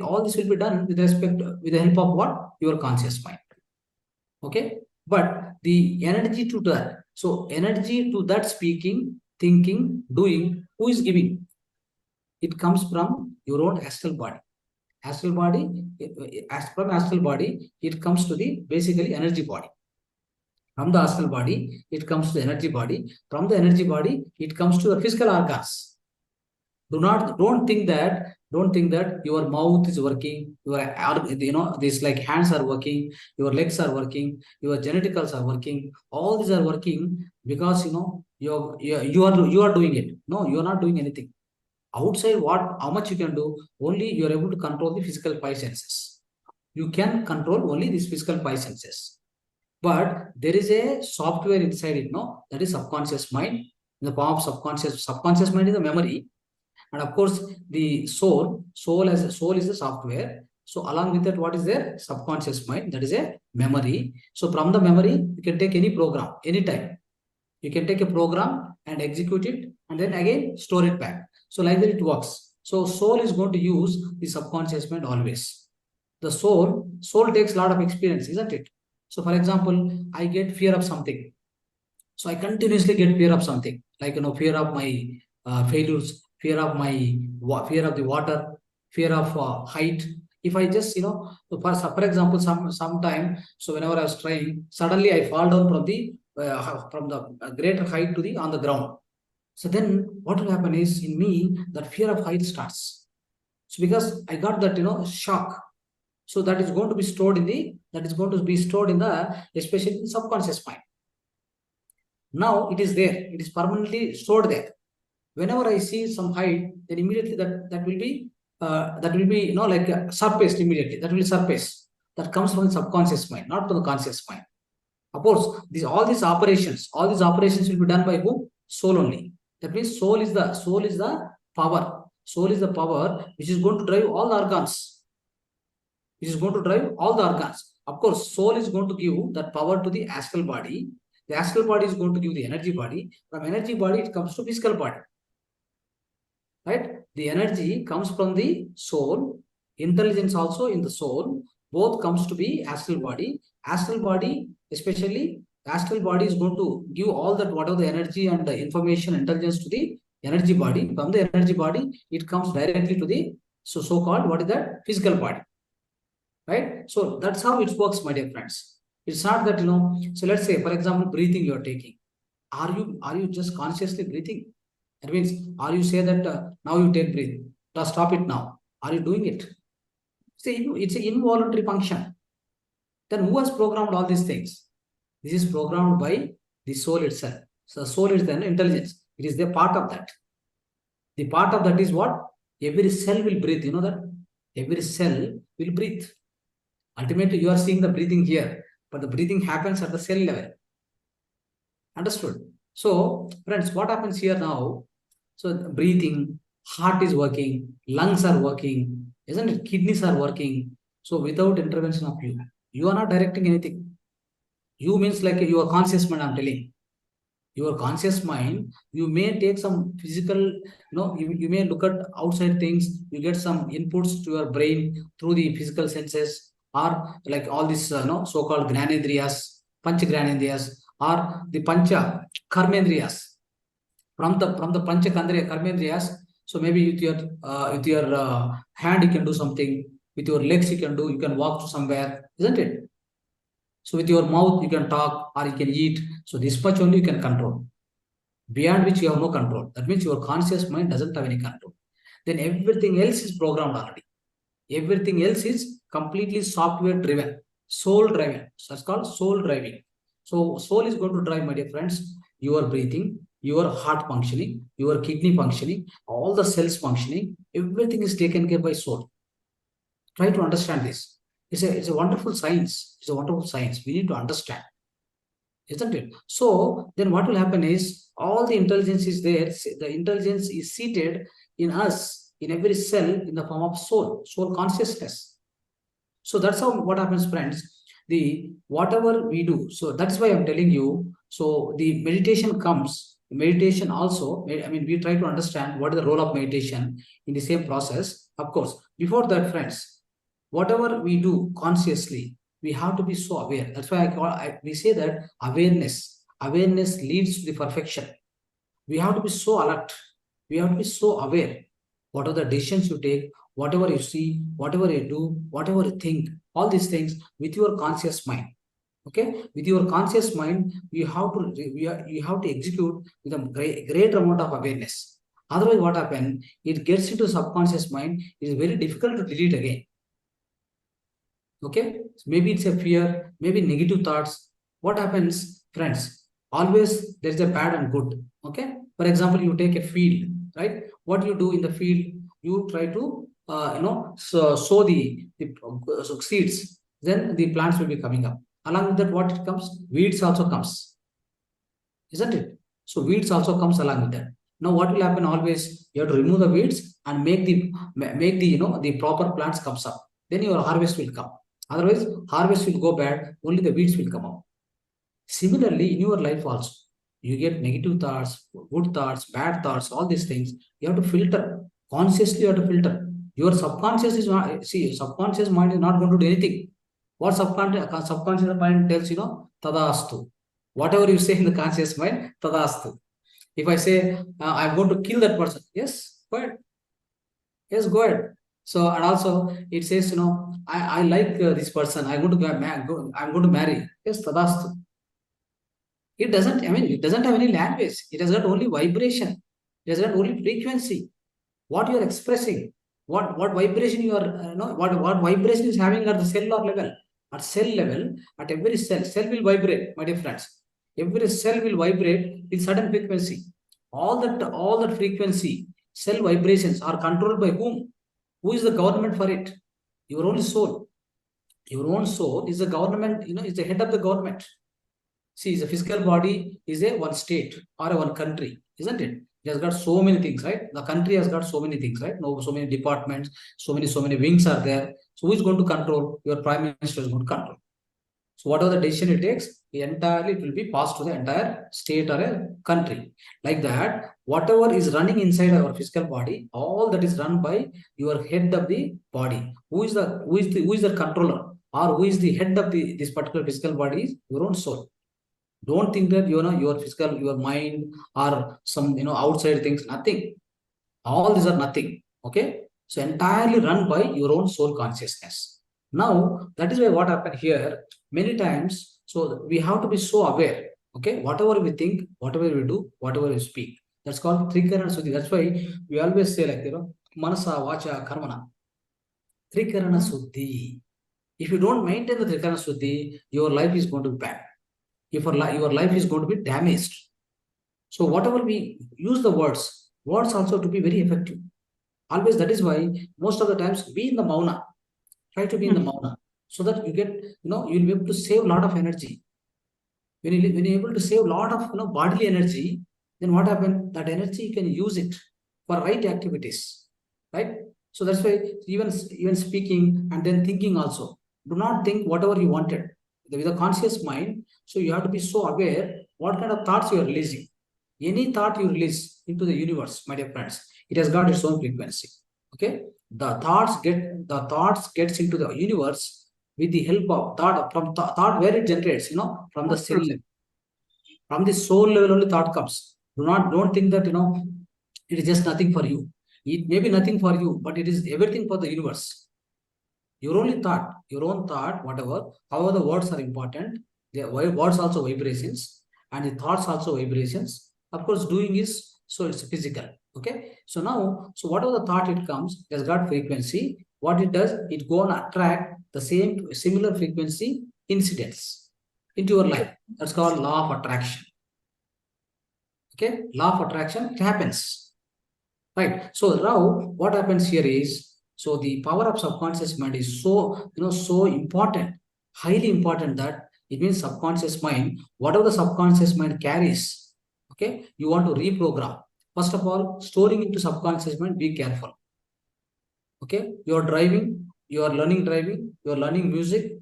all this will be done with respect, with the help of what? Your conscious mind. Okay. But the energy to that, so energy to that speaking, thinking, doing, who is giving? It comes from your own astral body. Astral body, from astral body, it comes to the basically energy body. From the astral body, it comes to the energy body. From the energy body, it comes to the physical organs. Don't think that your mouth is working, your these like hands are working, your legs are working, your genitals are working. All these are working because you are doing it. No, you are not doing anything. Outside, how much you can do? Only you are able to control the physical five senses. You can control only these physical five senses. But there is a software inside it, no? That is subconscious mind. In the form of subconscious mind is the memory. And of course, the soul is the software. So along with that, what is there? Subconscious mind, that is a memory. So from the memory, you can take any program, anytime. You can take a program and execute it and then again store it back. So like that it works. So soul is going to use the subconscious mind always. The soul takes a lot of experience, isn't it? So for example, I get fear of something. So I continuously get fear of something, like fear of my failures, fear of the water, fear of height. If I just for example, sometime, so whenever I was trying, suddenly I fall down from the greater height to the on the ground. So then what will happen is in me that fear of height starts. So because I got that shock, so that is going to be stored in the especially in subconscious mind. Now it is there. It is permanently stored there. Whenever I see some height, then immediately that will be like surfaced immediately. That will surface. That comes from the subconscious mind, not from the conscious mind. Of course, all these operations will be done by who? Soul only. That means soul is the power. Soul is the power which is going to drive all the organs. Which is going to drive all the organs. Of course, soul is going to give that power to the astral body. The astral body is going to give the energy body. From energy body, it comes to physical body. Right? The energy comes from the soul. Intelligence also in the soul. Both comes to be astral body. Astral body, especially, astral body is going to give all that whatever the energy and the information, intelligence to the energy body. From the energy body, it comes directly to the so-called, what is that? Physical body. Right? So that's how it works, my dear friends. It's not that, so let's say, for example, breathing you are taking. Are you just consciously breathing? That means, are you say that now you take breath, just stop it now? Are you doing it? See, it's an involuntary function. Then who has programmed all these things? This is programmed by the soul itself. So the soul is the intelligence. It is the part of that. The part of that is what? Every cell will breathe. You know that? Every cell will breathe. Ultimately, you are seeing the breathing here, but the breathing happens at the cell level. Understood? So, friends, what happens here now? So, breathing, heart is working, lungs are working, isn't it? Kidneys are working. So, without intervention of you are not directing anything. You means like your conscious mind, I'm telling. Your conscious mind, you may take some physical, you may look at outside things, you get some inputs to your brain through the physical senses, or like all these so-called Gyanendriyas, Pancha Gyanendriyas, or the Pancha Karmendriyas. From the Pancha Karmendriyas, so maybe with your hand you can do something, with your legs you can walk to somewhere, isn't it? So with your mouth you can talk or you can eat. So this much only you can control. Beyond which you have no control. That means your conscious mind doesn't have any control. Then everything else is programmed already. Everything else is completely software driven, soul driven. So it's called soul driving. So soul is going to drive, my dear friends, your breathing, your heart functioning, your kidney functioning, all the cells functioning. Everything is taken care by soul. Try to understand this. It's a wonderful science. It's a wonderful science. We need to understand, isn't it? So then what will happen is all the intelligence is there. The intelligence is seated in us, in every cell, in the form of soul consciousness. So that's how what happens, friends. The whatever we do. So that's why I'm telling you. So the meditation comes. Meditation also. I mean, we try to understand what is the role of meditation in the same process. Of course, before that, friends, whatever we do consciously, we have to be so aware. That's why we say that awareness leads to the perfection. We have to be so alert. We have to be so aware. What are the decisions you take, whatever you see, whatever you do, whatever you think, all these things with your conscious mind. Okay, with your conscious mind, you have to execute with a great amount of awareness. Otherwise, what happens? It gets into subconscious mind. It is very difficult to delete again. Okay, so maybe it's a fear, maybe negative thoughts. What happens, friends? Always there is a bad and good. Okay, for example, you take a field, right? What you do in the field, you try to sow the seeds. Then the plants will be coming up. Along with that, what it comes? Weeds also comes, isn't it? So weeds also comes along with that. Now what will happen? Always you have to remove the weeds and make the proper plants comes up. Then your harvest will come. Otherwise, harvest will go bad. Only the weeds will come up. Similarly, in your life also, you get negative thoughts, good thoughts, bad thoughts, all these things. You have to filter. Consciously, you have to filter. Your subconscious is not, see, subconscious mind is not going to do anything. What subconscious mind tells, tadastu. Whatever you say in the conscious mind, tadastu. If I say, I'm going to kill that person, yes, go ahead. Yes, go ahead. So, and also it says, I like this person. I'm going to marry. Yes, tadastu. It doesn't, it doesn't have any language. It has got only vibration. It has got only frequency. What you are expressing, what vibration you are, what vibration is having at the cellular level. At cell level, at every cell will vibrate, my dear friends. Every cell will vibrate with certain frequency. All that frequency, cell vibrations are controlled by whom? Who is the government for it? Your own soul. Your own soul is the government, is the head of the government. See, the physical body is a one state or a one country, isn't it? It has got so many things, right? The country has got so many things, right? No, so many departments, so many wings are there. So who is going to control? Your prime minister is going to control. So whatever the decision it takes, entirely it will be passed to the entire state or a country. Like that, whatever is running inside our physical body, all that is run by your head of the body. Who is the controller, or who is the head of this particular physical body? Is your own soul. Don't think that your physical, your mind, or some outside things. Nothing. All these are nothing. Okay. So entirely run by your own soul consciousness. Now that is why what happened here many times. So we have to be so aware. Okay. Whatever we think, whatever we do, whatever we speak. That's called Trikarana Suddhi. That's why we always say like Manasa, Vacha, Karmana. Trikarana Suddhi. If you don't maintain the Trikarana Suddhi, your life is going to be bad. Your life is going to be damaged. So whatever we use the words also to be very effective. Always, that is why most of the times be in the mauna. Try to be in the mauna so that you get, you'll be able to save a lot of energy. When you're able to save a lot of bodily energy, then what happens? That energy you can use it for right activities, right? So that's why even speaking and then thinking also. Do not think whatever you wanted with a conscious mind. So you have to be so aware what kind of thoughts you are releasing. Any thought you release into the universe, my dear friends, it has got its own frequency. Okay, the thoughts gets into the universe. with the help of thought, from thought where it generates, from the cell level, from the soul level only thought comes. Don't think that, it is just nothing for you. It may be nothing for you, but it is everything for the universe. Your own thought, whatever, however the words are important, the words also vibrations, and the thoughts also vibrations. Of course, doing is, so it's physical. Okay. So now, so whatever the thought it comes, it has got frequency. What it does, it go and attract the same similar frequency incidents into your life. That's called law of attraction. Okay, law of attraction, it happens. Right. So now what happens here is, so the power of subconscious mind is so, so important, highly important, that it means subconscious mind, whatever the subconscious mind carries, okay, you want to reprogram. First of all, storing into subconscious mind, be careful. Okay, you are driving, you are learning driving, you are learning music.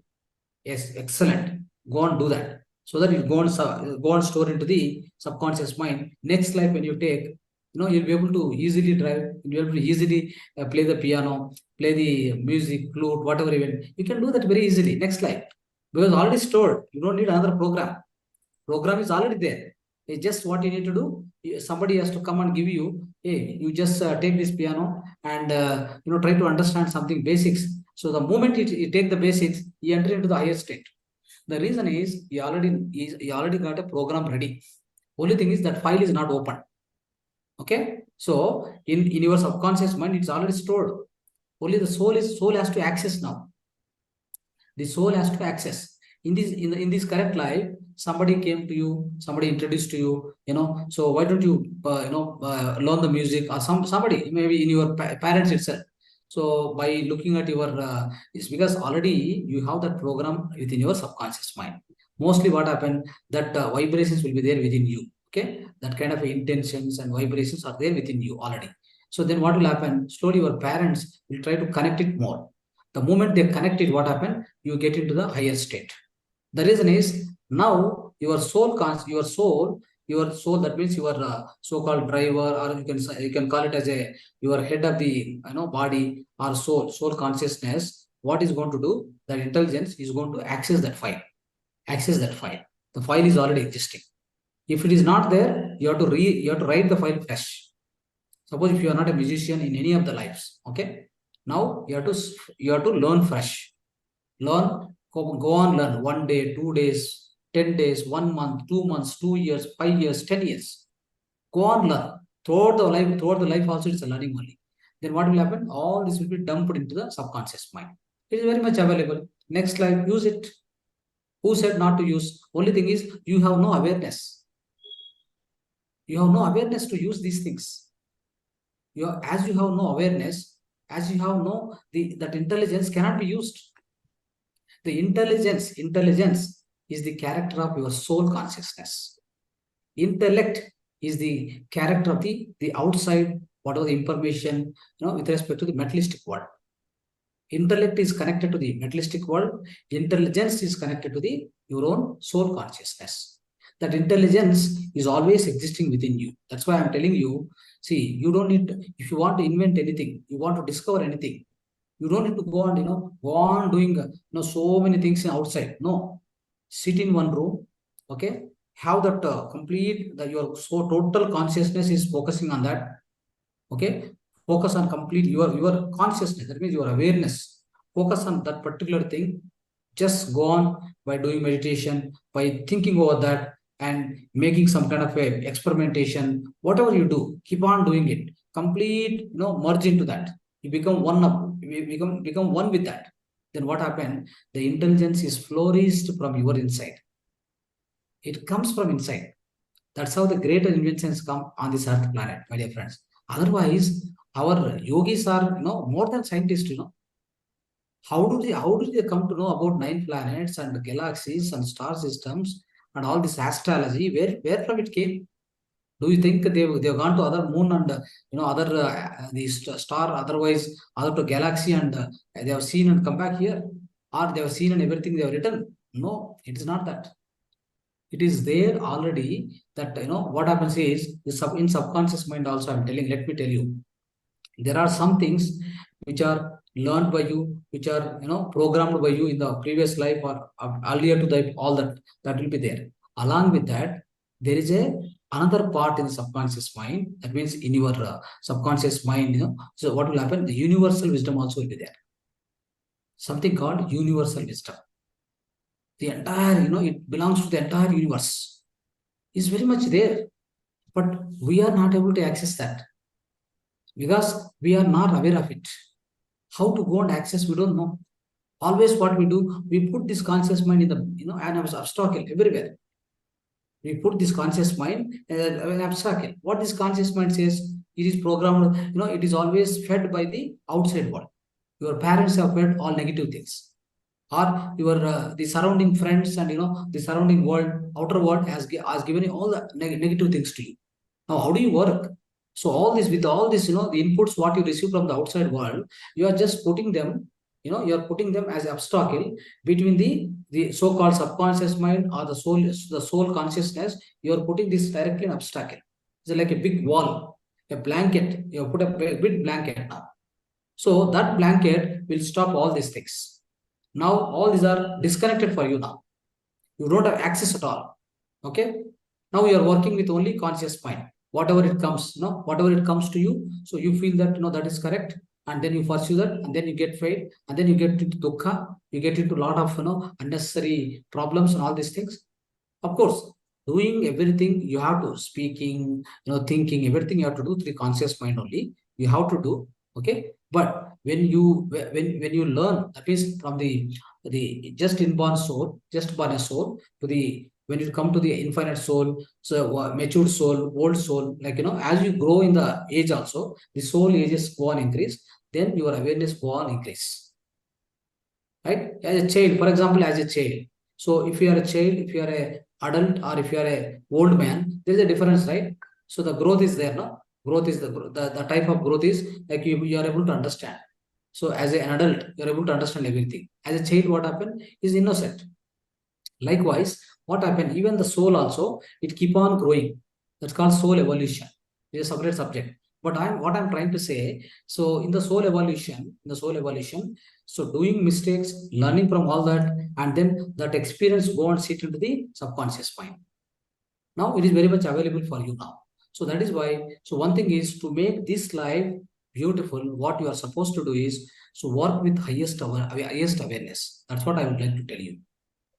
Yes, excellent. Go and do that. So that it go and store into the subconscious mind. Next life, when you take, you'll be able to easily drive, you'll be able to easily play the piano, play the music, flute, whatever even. You can do that very easily next life, because already stored. You don't need another program. Program is already there. It's just what you need to do. Somebody has to come and give you, hey, you just take this piano and try to understand something basics. So the moment you take the basics, you enter into the higher state. The reason is you already got a program ready. Only thing is that file is not open. Okay, so in your subconscious mind, it's already stored. Only the soul has to access now. The soul has to access. In this current life, somebody came to you, somebody introduced to you, so why don't you learn the music, or somebody maybe in your parents itself. So by looking at your it's because already you have that program within your subconscious mind. Mostly what happened, that vibrations will be there within you. Okay, that kind of intentions and vibrations are there within you already. So then what will happen, slowly your parents will try to connect it more. The moment they connect it, what happened, you get into the higher state. The reason is, now your soul, that means your so-called driver, or you can call it as your head of the body, or soul consciousness. What is going to do? That intelligence is going to access that file. The file is already existing. If it is not there, you have to write the file fresh. Suppose if you are not a musician in any of the lives, okay, now you have to learn fresh. Go on, learn 1 day, 2 days, 10 days, 1 month, 2 months, 2 years, 5 years, 10 years. Go on, learn. Throughout the life also, it's a learning only. Then what will happen? All this will be dumped into the subconscious mind. It is very much available. Next life, use it. Who said not to use? Only thing is, you have no awareness. You have no awareness to use these things. As you have no awareness, as you have no, that intelligence cannot be used. The intelligence is the character of your soul consciousness. Intellect is the character of the outside, whatever the information, with respect to the materialistic world. Intellect is connected to the materialistic world. Intelligence is connected to your own soul consciousness. That intelligence is always existing within you. That's why I'm telling you, see, you don't need, if you want to invent anything, you want to discover anything, you don't need to go on doing so many things outside. No, sit in one room. Okay, have that complete, your so total consciousness is focusing on that. Okay, focus on complete your consciousness. That means your awareness. Focus on that particular thing. Just go on by doing meditation, by thinking over that, and making some kind of a experimentation. Whatever you do, keep on doing it. Complete, merge into that. You become become one with that. Then what happened? The intelligence is flourished from your inside. It comes from inside. That's how the greater inventions come on this earth planet, my dear friends. Otherwise, our yogis are more than scientists. How do they come to know about 9 planets and galaxies and star systems and all this astrology? Where from it came? Do you think they've gone to other moon and other the star, otherwise other to galaxy, and they have seen and come back here, or they have seen and everything they have written? No, it is not that. It is there already. That what happens is, in subconscious mind also, I'm telling. Let me tell you, there are some things which are learned by you, which are programmed by you in the previous life or earlier to that, all that will be there. Along with that, there is another part in the subconscious mind. That means in your subconscious mind, so what will happen? The universal wisdom also will be there. Something called universal wisdom. The entire, it belongs to the entire universe. Is very much there, but we are not able to access that because we are not aware of it. How to go and access, we don't know. Always what we do, we put this conscious mind in the, an obstacle everywhere. We put this conscious mind an obstacle. What this conscious mind says, it is programmed, it is always fed by the outside world. Your parents have fed all negative things, or your the surrounding friends and the surrounding world, outer world has given you all the negative things to you. Now, how do you work? So all this, with all this, the inputs what you receive from the outside world, you are just putting them, you are putting them as obstacle between the so-called subconscious mind or the soul consciousness. You are putting this directly an obstacle. It's like a big wall, a blanket. You put a big blanket now. So that blanket will stop all these things. Now all these are disconnected for you now. You don't have access at all. Okay. Now you are working with only conscious mind. Whatever it comes, whatever it comes to you, so you feel that that is correct, and then you pursue that, and then you get faith, and then you get into dukkha, you get into a lot of unnecessary problems and all these things. Of course, doing everything you have to, speaking, thinking, everything you have to do through the conscious mind only. You have to do, okay. But when you learn, that is from the just inborn soul, just born a soul, to the when you come to the infinite soul, so matured soul, old soul, like as you grow in the age also, the soul ages go on increase, then your awareness go on increase. Right? As a child, for example, as a child. So if you are a child, if you are a adult, or if you are a old man, there is a difference, right? So the growth is there, no? Growth is the type of growth is like you are able to understand. So as an adult, you are able to understand everything. As a child, what happened is innocent. Likewise, what happened? Even the soul also, it keep on growing. That's called soul evolution. It's a separate subject. But what I'm trying to say, so in the soul evolution, so doing mistakes, learning from all that, and then that experience go and sit into the subconscious mind. Now it is very much available for you now. So that is why, so one thing is to make this life beautiful, what you are supposed to do is so work with highest awareness. That's what I would like to tell you.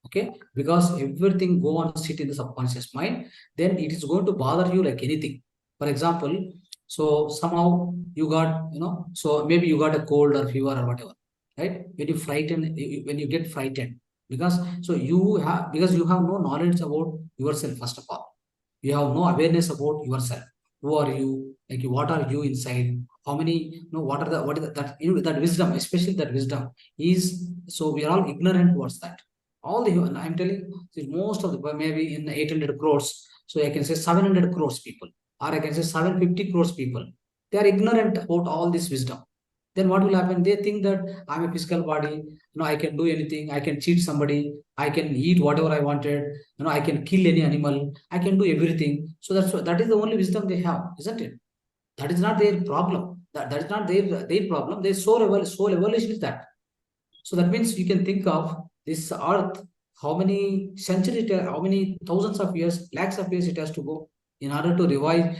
Okay, because everything go on sit in the subconscious mind, then it is going to bother you like anything. For example, so somehow you got, so maybe you got a cold or fever or whatever, right? When you get frightened, because because you have no knowledge about yourself. First of all, you have no awareness about yourself. Who are you? Like what are you inside? How many? What are what is that? That wisdom, especially that wisdom is. So we are all ignorant towards that. All the I'm telling most of the maybe in 800 crores. So I can say 700 crores people, or I can say 750 crores people. They are ignorant about all this wisdom. Then what will happen? They think that I'm a physical body, I can do anything, I can cheat somebody, I can eat whatever I wanted, I can kill any animal, I can do everything. So that is the only wisdom they have, isn't it? That is not their problem. That is not their problem. Their soul evolution is that. So that means you can think of this earth, how many centuries, how many thousands of years, lakhs of years it has to go in order to revive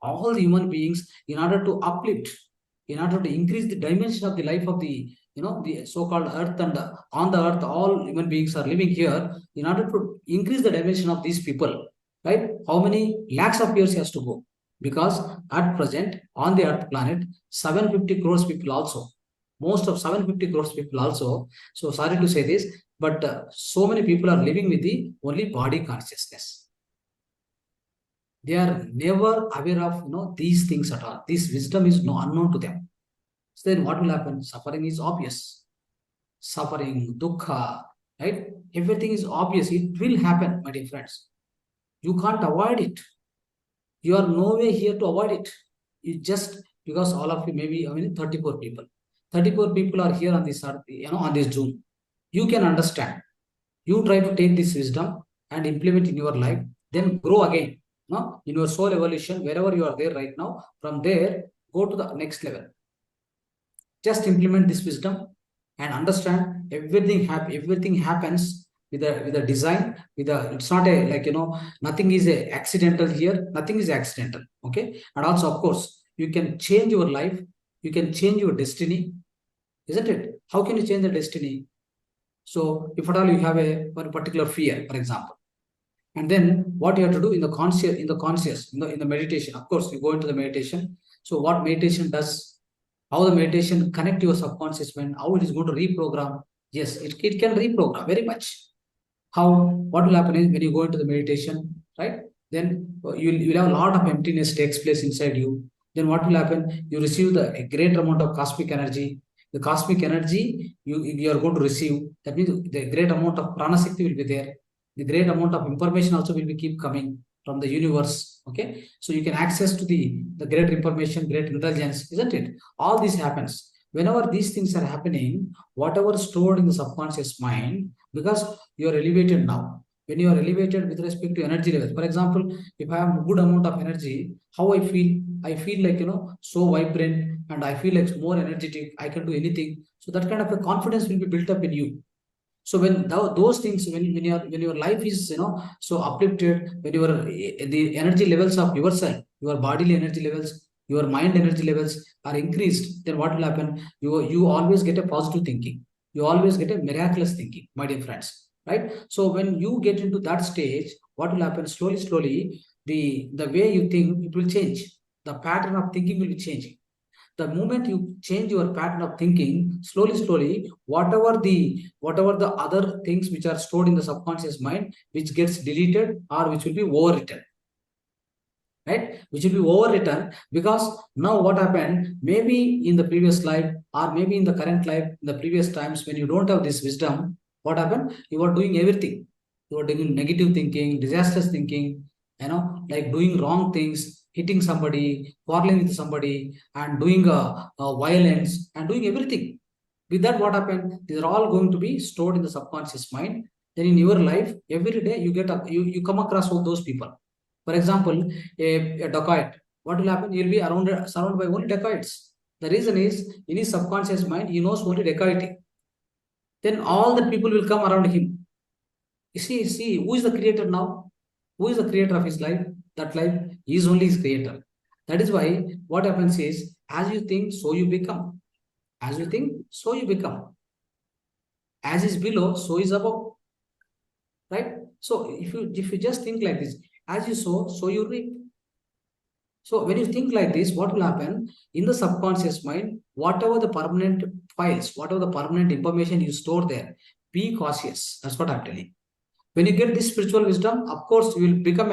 all the human beings, in order to uplift, in order to increase the dimension of the life of the, the so-called earth, and on the earth, all human beings are living here, in order to increase the dimension of these people, right? How many lakhs of years has to go? Because at present, on the earth planet, 750 crores people also, most of 750 crores people also. So sorry to say this, but so many people are living with the only body consciousness. They are never aware of these things at all. This wisdom is unknown to them. So then what will happen? Suffering is obvious. Suffering, dukkha, right? Everything is obvious. It will happen, my dear friends. You can't avoid it. You are no way here to avoid it. You just, because all of you, maybe 34 people. 34 people are here on this earth, on this Zoom. You can understand. You try to take this wisdom and implement in your life, then grow again. In your soul evolution, wherever you are there right now, from there, go to the next level. Just implement this wisdom and understand everything happens with a design, it's not a, like, nothing is a accidental here, nothing is accidental. Okay. And also, of course, you can change your life, you can change your destiny, isn't it? How can you change the destiny? So if at all you have a one particular fear, for example, and then what you have to do in the conscious, in the meditation, of course, you go into the meditation. So what meditation does, how the meditation connect your subconscious mind, how it is going to reprogram. Yes, it can reprogram very much. How, what will happen is when you go into the meditation, right? Then you'll have a lot of emptiness takes place inside you. Then what will happen? You receive a great amount of cosmic energy. The cosmic energy you are going to receive. That means the great amount of prana shakti will be there. The great amount of information also will be keep coming from the universe. Okay, so you can access to the great information, great intelligence, isn't it? All this happens whenever these things are happening. Whatever stored in the subconscious mind, because you are elevated now. When you are elevated with respect to energy levels, for example, if I have a good amount of energy, how I feel like, so vibrant, and I feel like more energetic, I can do anything. So that kind of a confidence will be built up in you. So when those things, when your life is, so uplifted, when your the energy levels of yourself, your bodily energy levels, your mind energy levels are increased, then what will happen? You always get a positive thinking. You always get a miraculous thinking, my dear friends. Right? So when you get into that stage, what will happen? Slowly, the way you think, it will change. The pattern of thinking will be changing. The moment you change your pattern of thinking, slowly, whatever the other things which are stored in the subconscious mind, which gets deleted or which will be overwritten, right? Which will be overwritten, because now what happened, maybe in the previous life, or maybe in the current life, in the previous times, when you don't have this wisdom, what happened? You are doing everything. You are doing negative thinking, disastrous thinking, like doing wrong things, hitting somebody, quarreling with somebody, and doing violence, and doing everything. With that, what happened? These are all going to be stored in the subconscious mind. Then in your life, every day you get up, you come across all those people. For example, a dacoit. What will happen? You'll be surrounded by only dacoits. The reason is, in his subconscious mind, he knows only dacoity. Then all the people will come around him. You see, who is the creator now? Who is the creator of his life? That life, he is only his creator. That is why what happens is, as you think, so you become. As you think, so you become. As is below, so is above. Right? So if you just think like this, as you sow, so you reap. So when you think like this, what will happen? In the subconscious mind, whatever the permanent files, whatever the permanent information you store there, be cautious. That's what I'm telling. When you get this spiritual wisdom, of course, you will become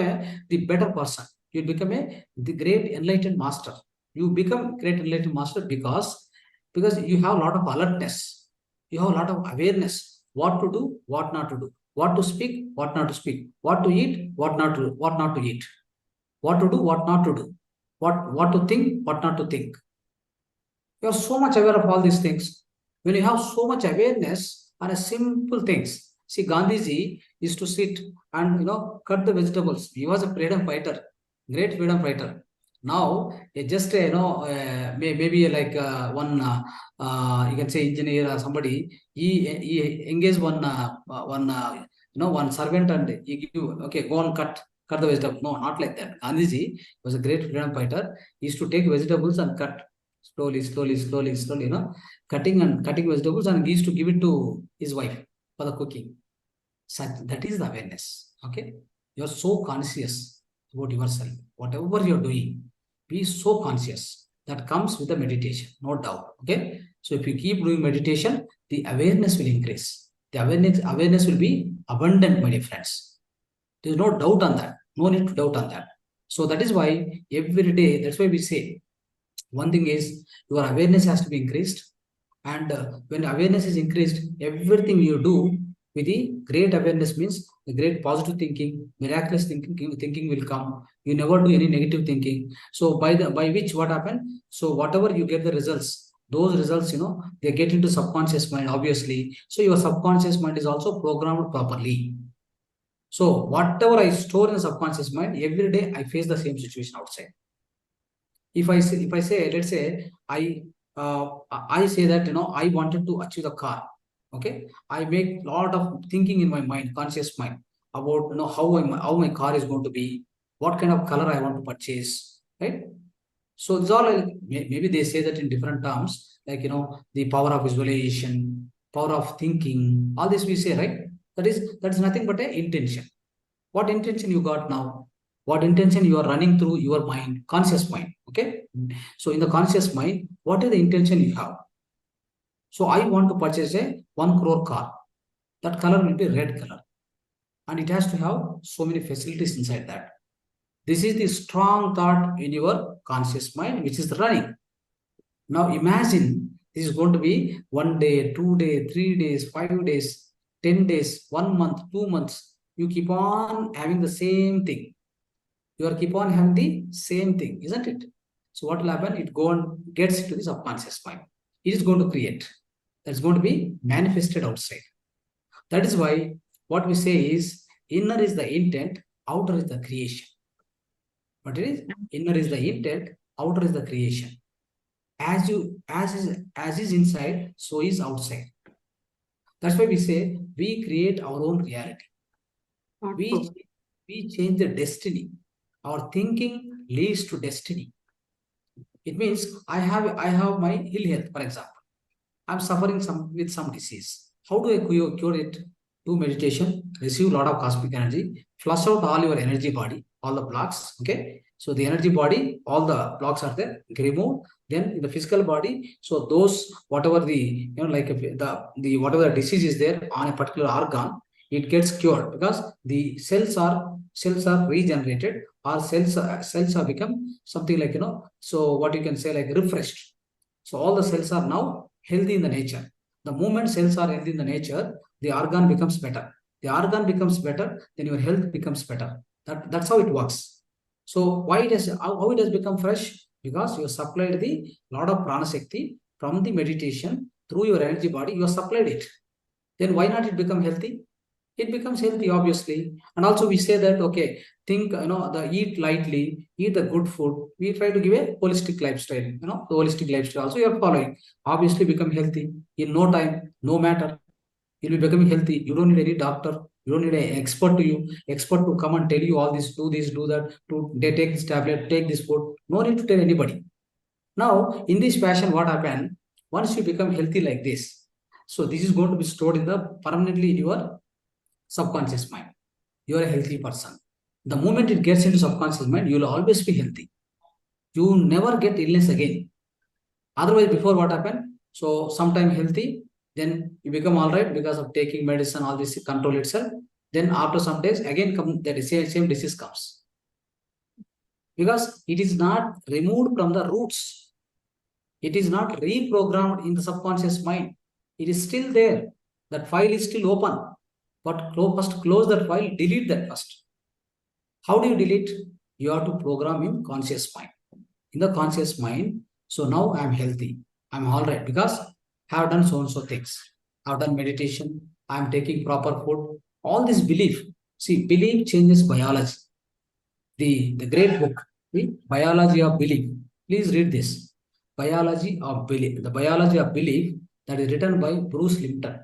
the better person. You will become the great enlightened master. You become great enlightened master because you have a lot of alertness. You have a lot of awareness. What to do, what not to do. What to speak, what not to speak. What to eat, what not to eat. What to do, what not to do. What to think, what not to think. You are so much aware of all these things. When you have so much awareness on a simple things, see, Gandhiji used to sit and cut the vegetables. He was a freedom fighter, great freedom fighter. Now, just maybe like you can say engineer or somebody. He engaged one servant, and he give, okay, go and cut the vegetable. No, not like that. Gandhiji was a great freedom fighter. He used to take vegetables and cut slowly, cutting vegetables, and he used to give it to his wife for the cooking. That is the awareness. Okay, you're so conscious about yourself. Whatever you're doing, be so conscious. That comes with the meditation, no doubt. Okay, so if you keep doing meditation, the awareness will increase. The awareness will be abundant, my dear friends. There's no doubt on that. No need to doubt on that. So that is why every day, that's why we say, one thing is, your awareness has to be increased. And when awareness is increased, everything you do with the great awareness means the great positive thinking, miraculous thinking will come. You never do any negative thinking. So by which what happened? So whatever you get the results, those results, they get into subconscious mind, obviously. So your subconscious mind is also programmed properly. So whatever I store in the subconscious mind, every day I face the same situation outside. If I say, let's say, I say that, I wanted to achieve the car. Okay. I make a lot of thinking in my mind, conscious mind, about, how my car is going to be, what kind of color I want to purchase, right? So it's all like, maybe they say that in different terms, like, the power of visualization, power of thinking, all this we say, right? That is nothing but a intention. What intention you got now? What intention you are running through your mind, conscious mind. Okay. So in the conscious mind, what is the intention you have? So I want to purchase a 1 crore car. That color will be red color. And it has to have so many facilities inside that. This is the strong thought in your conscious mind, which is running. Now imagine this is going to be 1 day, 2 days, 3 days, 5 days, 10 days, 1 month, 2 months. You keep on having the same thing. You are keep on having the same thing, isn't it? So what will happen? It go and gets into the subconscious mind. It is going to create. That's going to be manifested outside. That is why what we say is inner is the intent, outer is the creation. What it is? Inner is the intent, outer is the creation. As is inside, so is outside. That's why we say we create our own reality. We change the destiny. Our thinking leads to destiny. It means I have my ill health, for example. I'm suffering with some disease. How do I cure it? Do meditation, receive a lot of cosmic energy, flush out all your energy body, all the blocks. Okay. So the energy body, all the blocks are there, remove. Then in the physical body, so those whatever the like the whatever the disease is there on a particular organ, it gets cured because the cells are regenerated, or cells are become something like so what you can say like refreshed. So all the cells are now healthy in the nature. The moment cells are healthy in the nature, the organ becomes better. The organ becomes better, then your health becomes better. That's how it works. So why how it has become fresh? Because you supplied the lot of prana shakti from the meditation through your energy body. You supplied it. Then why not it become healthy? It becomes healthy, obviously. And also we say that, okay, think, the eat lightly, eat the good food. We try to give a holistic lifestyle, the holistic lifestyle also you are following. Obviously become healthy in no time, no matter. You'll be becoming healthy. You don't need any doctor. You don't need an expert to come and tell you all this, do that, they take this tablet, take this food. No need to tell anybody. Now, in this fashion, what happened? Once you become healthy like this, so this is going to be stored in the permanently in your subconscious mind. You are a healthy person. The moment it gets into subconscious mind, you will always be healthy. You never get illness again. Otherwise, before what happened? So sometime healthy, then you become all right because of taking medicine, all this control itself. Then after some days, again the same disease comes. Because it is not removed from the roots. It is not reprogrammed in the subconscious mind. It is still there. That file is still open. But first close that file, delete that first. How do you delete? You have to program in conscious mind. In the conscious mind, so now I'm healthy. I'm all right because I have done so and so things. I've done meditation. I'm taking proper food. All this belief. See, belief changes biology. The great book, the Biology of Belief. Please read this. Biology of Belief. The Biology of Belief, that is written by Bruce Lipton.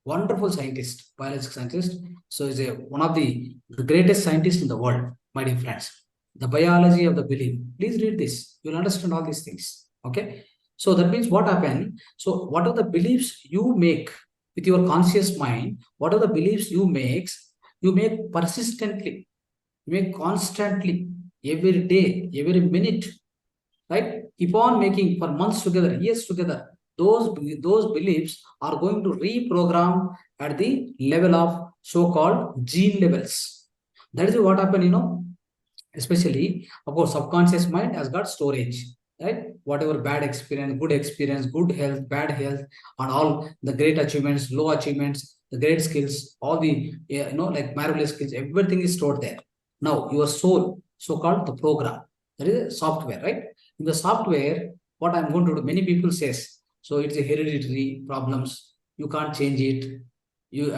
Wonderful scientist, biological scientist. So he's one of the greatest scientists in the world, my dear friends. The Biology of the Belief. Please read this. You'll understand all these things. Okay. So that means what happened? So what are the beliefs you make with your conscious mind? What are the beliefs you make persistently, you make constantly, every day, every minute, right? Keep on making for months together, years together. Those beliefs are going to reprogram at the level of so-called gene levels. That is what happened, especially, of course, subconscious mind has got storage, right? Whatever bad experience, good health, bad health, and all the great achievements, low achievements, the great skills, all the, like marvelous skills, everything is stored there. Now, your soul, so-called the program, that is software, right? In the software, what I'm going to do, many people says, so it's a hereditary problems. You can't change it. As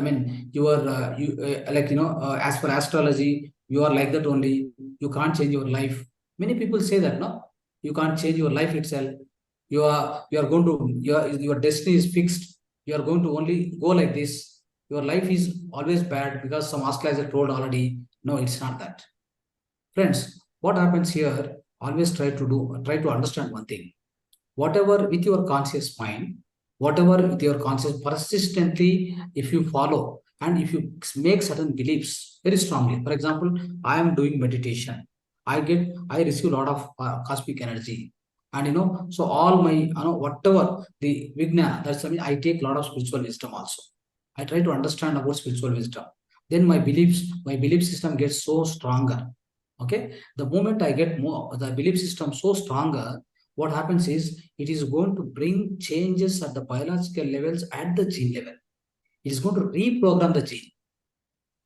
per astrology, you are like that only. You can't change your life. Many people say that, no, you can't change your life itself. you are going to, your destiny is fixed, you are going to only go like this, your life is always bad because some astrologer told already. No, it's not that. Friends, what happens here, always try to understand one thing. Whatever with your conscious mind, whatever with your conscious, persistently, if you follow and if you make certain beliefs very strongly. For example, I am doing meditation. I receive a lot of cosmic energy. And so all my, whatever the Vigna, that's, I mean, I take a lot of spiritual wisdom also. I try to understand about spiritual wisdom. Then my belief system gets so stronger. Okay. The moment I get more, the belief system so stronger, what happens is it is going to bring changes at the biological levels at the gene level. It is going to reprogram the gene.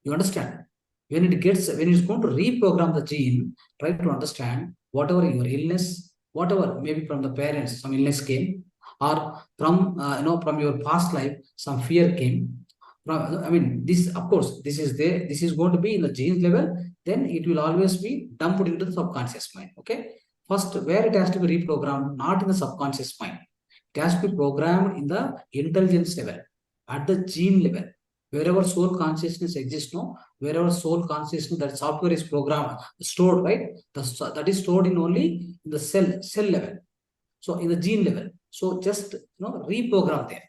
You understand? When it's going to reprogram the gene, try to understand whatever your illness, whatever maybe from the parents, some illness came, or from from your past life, some fear came. I mean, this, of course, this is there. This is going to be in the gene level. Then it will always be dumped into the subconscious mind. Okay. First, where it has to be reprogrammed, not in the subconscious mind. It has to be programmed in the intelligence level, at the gene level. Wherever soul consciousness exists, no, wherever soul consciousness, that software is programmed, stored, right? That is stored in only in the cell level. So in the gene level. So just reprogram there.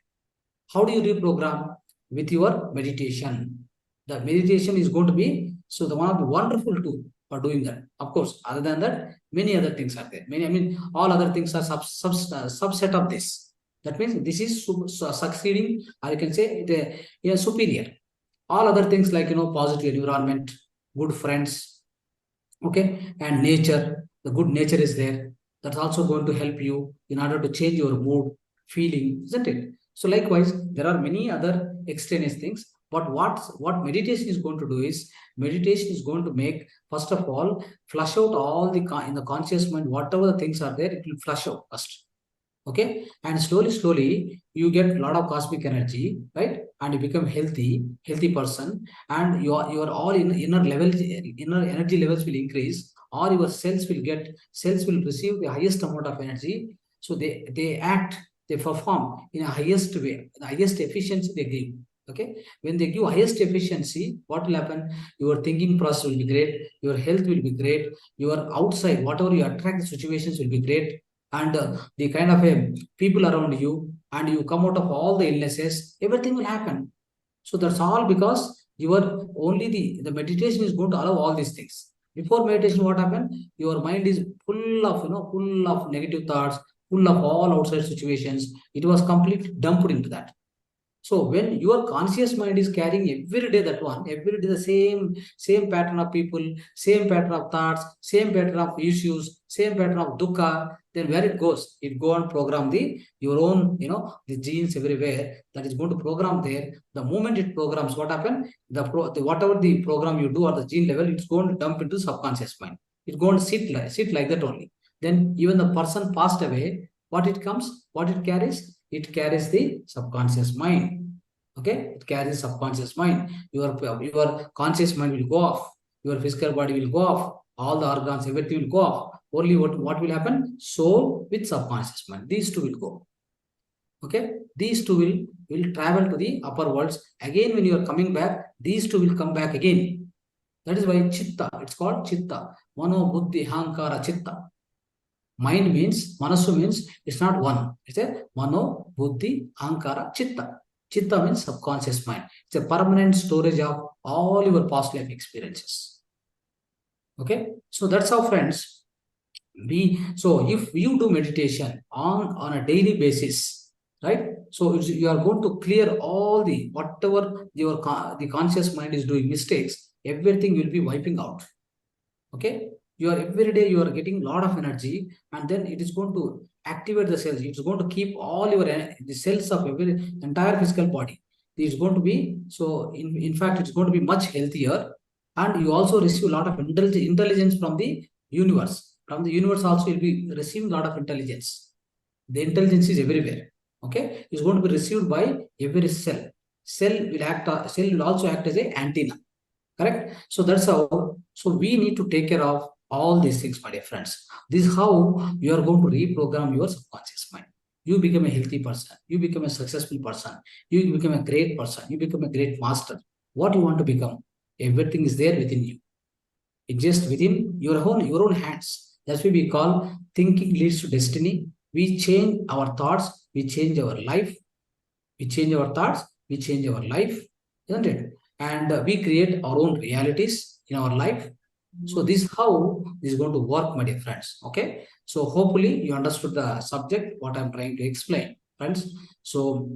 How do you reprogram? With your meditation. The meditation is going to be the one of the wonderful tool for doing that. Of course, other than that, many other things are there. All other things are subset of this. That means this is succeeding, or you can say it, superior. All other things like positive environment, good friends, okay, and nature. The good nature is there. That's also going to help you in order to change your mood, feeling, isn't it? So likewise, there are many other extraneous things. But what meditation is going to do is, meditation is going to make, first of all, flush out all the in the conscious mind, whatever the things are there, it will flush out first. Okay, and slowly you get a lot of cosmic energy, right? And you become healthy person, and your all inner energy levels will increase, or your cells will receive the highest amount of energy. So they perform in a highest way, the highest efficiency they give. Okay, when they give highest efficiency, what will happen? Your thinking process will be great, your health will be great, your outside, whatever you attract situations will be great, and the kind of people around you, and you come out of all the illnesses, everything will happen. So that's all because the meditation is going to allow all these things. Before meditation, what happened? Your mind is full of negative thoughts, full of all outside situations. It was completely dumped into that. So when your conscious mind is carrying every day every day the same pattern of people, same pattern of thoughts, same pattern of issues, same pattern of dukkha, then where it goes? It go and program your own, the genes everywhere, that is going to program there. The moment it programs, what happens? Whatever the program you do at the gene level, it's going to dump into subconscious mind. It's going to sit like that only. Then even the person passed away, what it carries? It carries the subconscious mind. Okay, it carries subconscious mind. Your conscious mind will go off. Your physical body will go off. All the organs, everything will go off. Only what will happen? Soul with subconscious mind. These two will go. Okay, these two will travel to the upper worlds. Again, when you are coming back, these two will come back again. That is why chitta. It's called chitta. Mano, buddhi, hankara, chitta. Mind means, manasu means, it's not one. It's a mano, buddhi, ankara, chitta. Chitta means subconscious mind. It's a permanent storage of all your past life experiences. Okay, so that's how, friends. So if you do meditation on a daily basis, right? So you are going to clear all the whatever the conscious mind is doing mistakes. Everything will be wiping out. Okay, every day you are getting a lot of energy, and then it is going to activate the cells. It's going to keep all the cells of entire physical body. It's going to be in fact, it's going to be much healthier, and you also receive a lot of intelligence from the universe. From the universe also, you'll be receiving a lot of intelligence. The intelligence is everywhere. Okay, it's going to be received by every cell. Cell will also act as an antenna. Correct? So that's how. So we need to take care of all these things, my dear friends. This is how you are going to reprogram your subconscious mind. you become a healthy person, you become a successful person, you become a great person, you become a great master. What you want to become, everything is there within you. It just within your own hands. That's why we call thinking leads to destiny. We change our thoughts, we change our life. We change our thoughts, we change our life, isn't it? And we create our own realities in our life. So this is how this is going to work, my dear friends. Okay. So hopefully you understood the subject, what I'm trying to explain, friends. So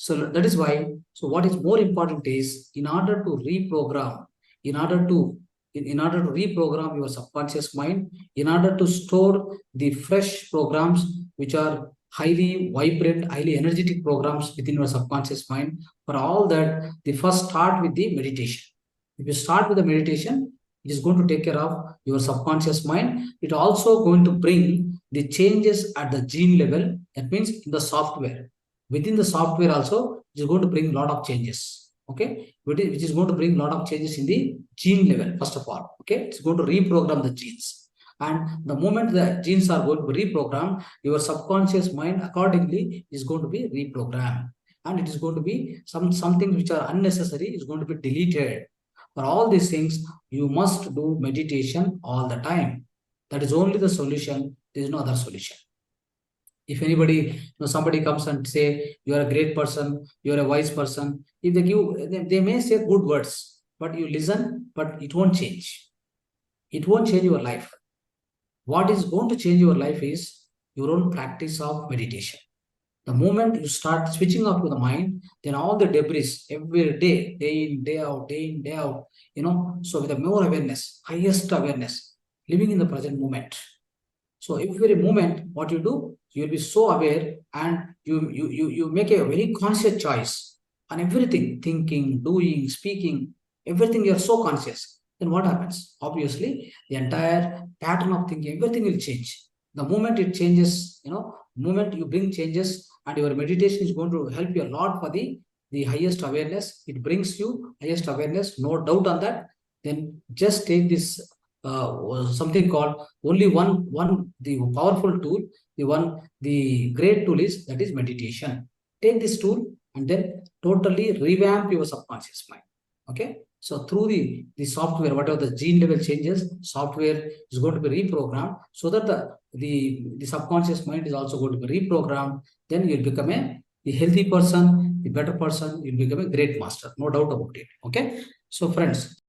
that is why. So what is more important is in order to reprogram, in order to in order to reprogram your subconscious mind, in order to store the fresh programs which are highly vibrant, highly energetic programs within your subconscious mind. For all that, the first start with the meditation. If you start with the meditation, it is going to take care of your subconscious mind. It also going to bring the changes at the gene level. That means in the software. Within the software also, it is going to bring a lot of changes. Okay, which is going to bring a lot of changes in the gene level, first of all. Okay, it's going to reprogram the genes. And the moment the genes are going to be reprogrammed, your subconscious mind accordingly is going to be reprogrammed. And it is going to be something which are unnecessary is going to be deleted. For all these things, you must do meditation all the time. That is only the solution. There is no other solution. If anybody, somebody comes and say, you are a great person, you are a wise person, if they give, they may say good words, but you listen, but it won't change. It won't change your life. What is going to change your life is your own practice of meditation. The moment you start switching off to the mind, then all the debris every day, day in, day out, so with a more awareness, highest awareness, living in the present moment. So every moment, what you do, you'll be so aware and you make a very conscious choice on everything, thinking, doing, speaking, everything you're so conscious. Then what happens? Obviously, the entire pattern of thinking, everything will change. The moment it changes, moment you bring changes and your meditation is going to help you a lot for the highest awareness. It brings you highest awareness, no doubt on that. Then just take this something called only one the powerful tool, the great tool is that is meditation. Take this tool and then totally revamp your subconscious mind. Okay, so through the software, whatever the gene level changes, software is going to be reprogrammed so that the subconscious mind is also going to be reprogrammed. Then you'll become the healthy person, the better person. You'll become a great master, no doubt about it. Okay, so friends,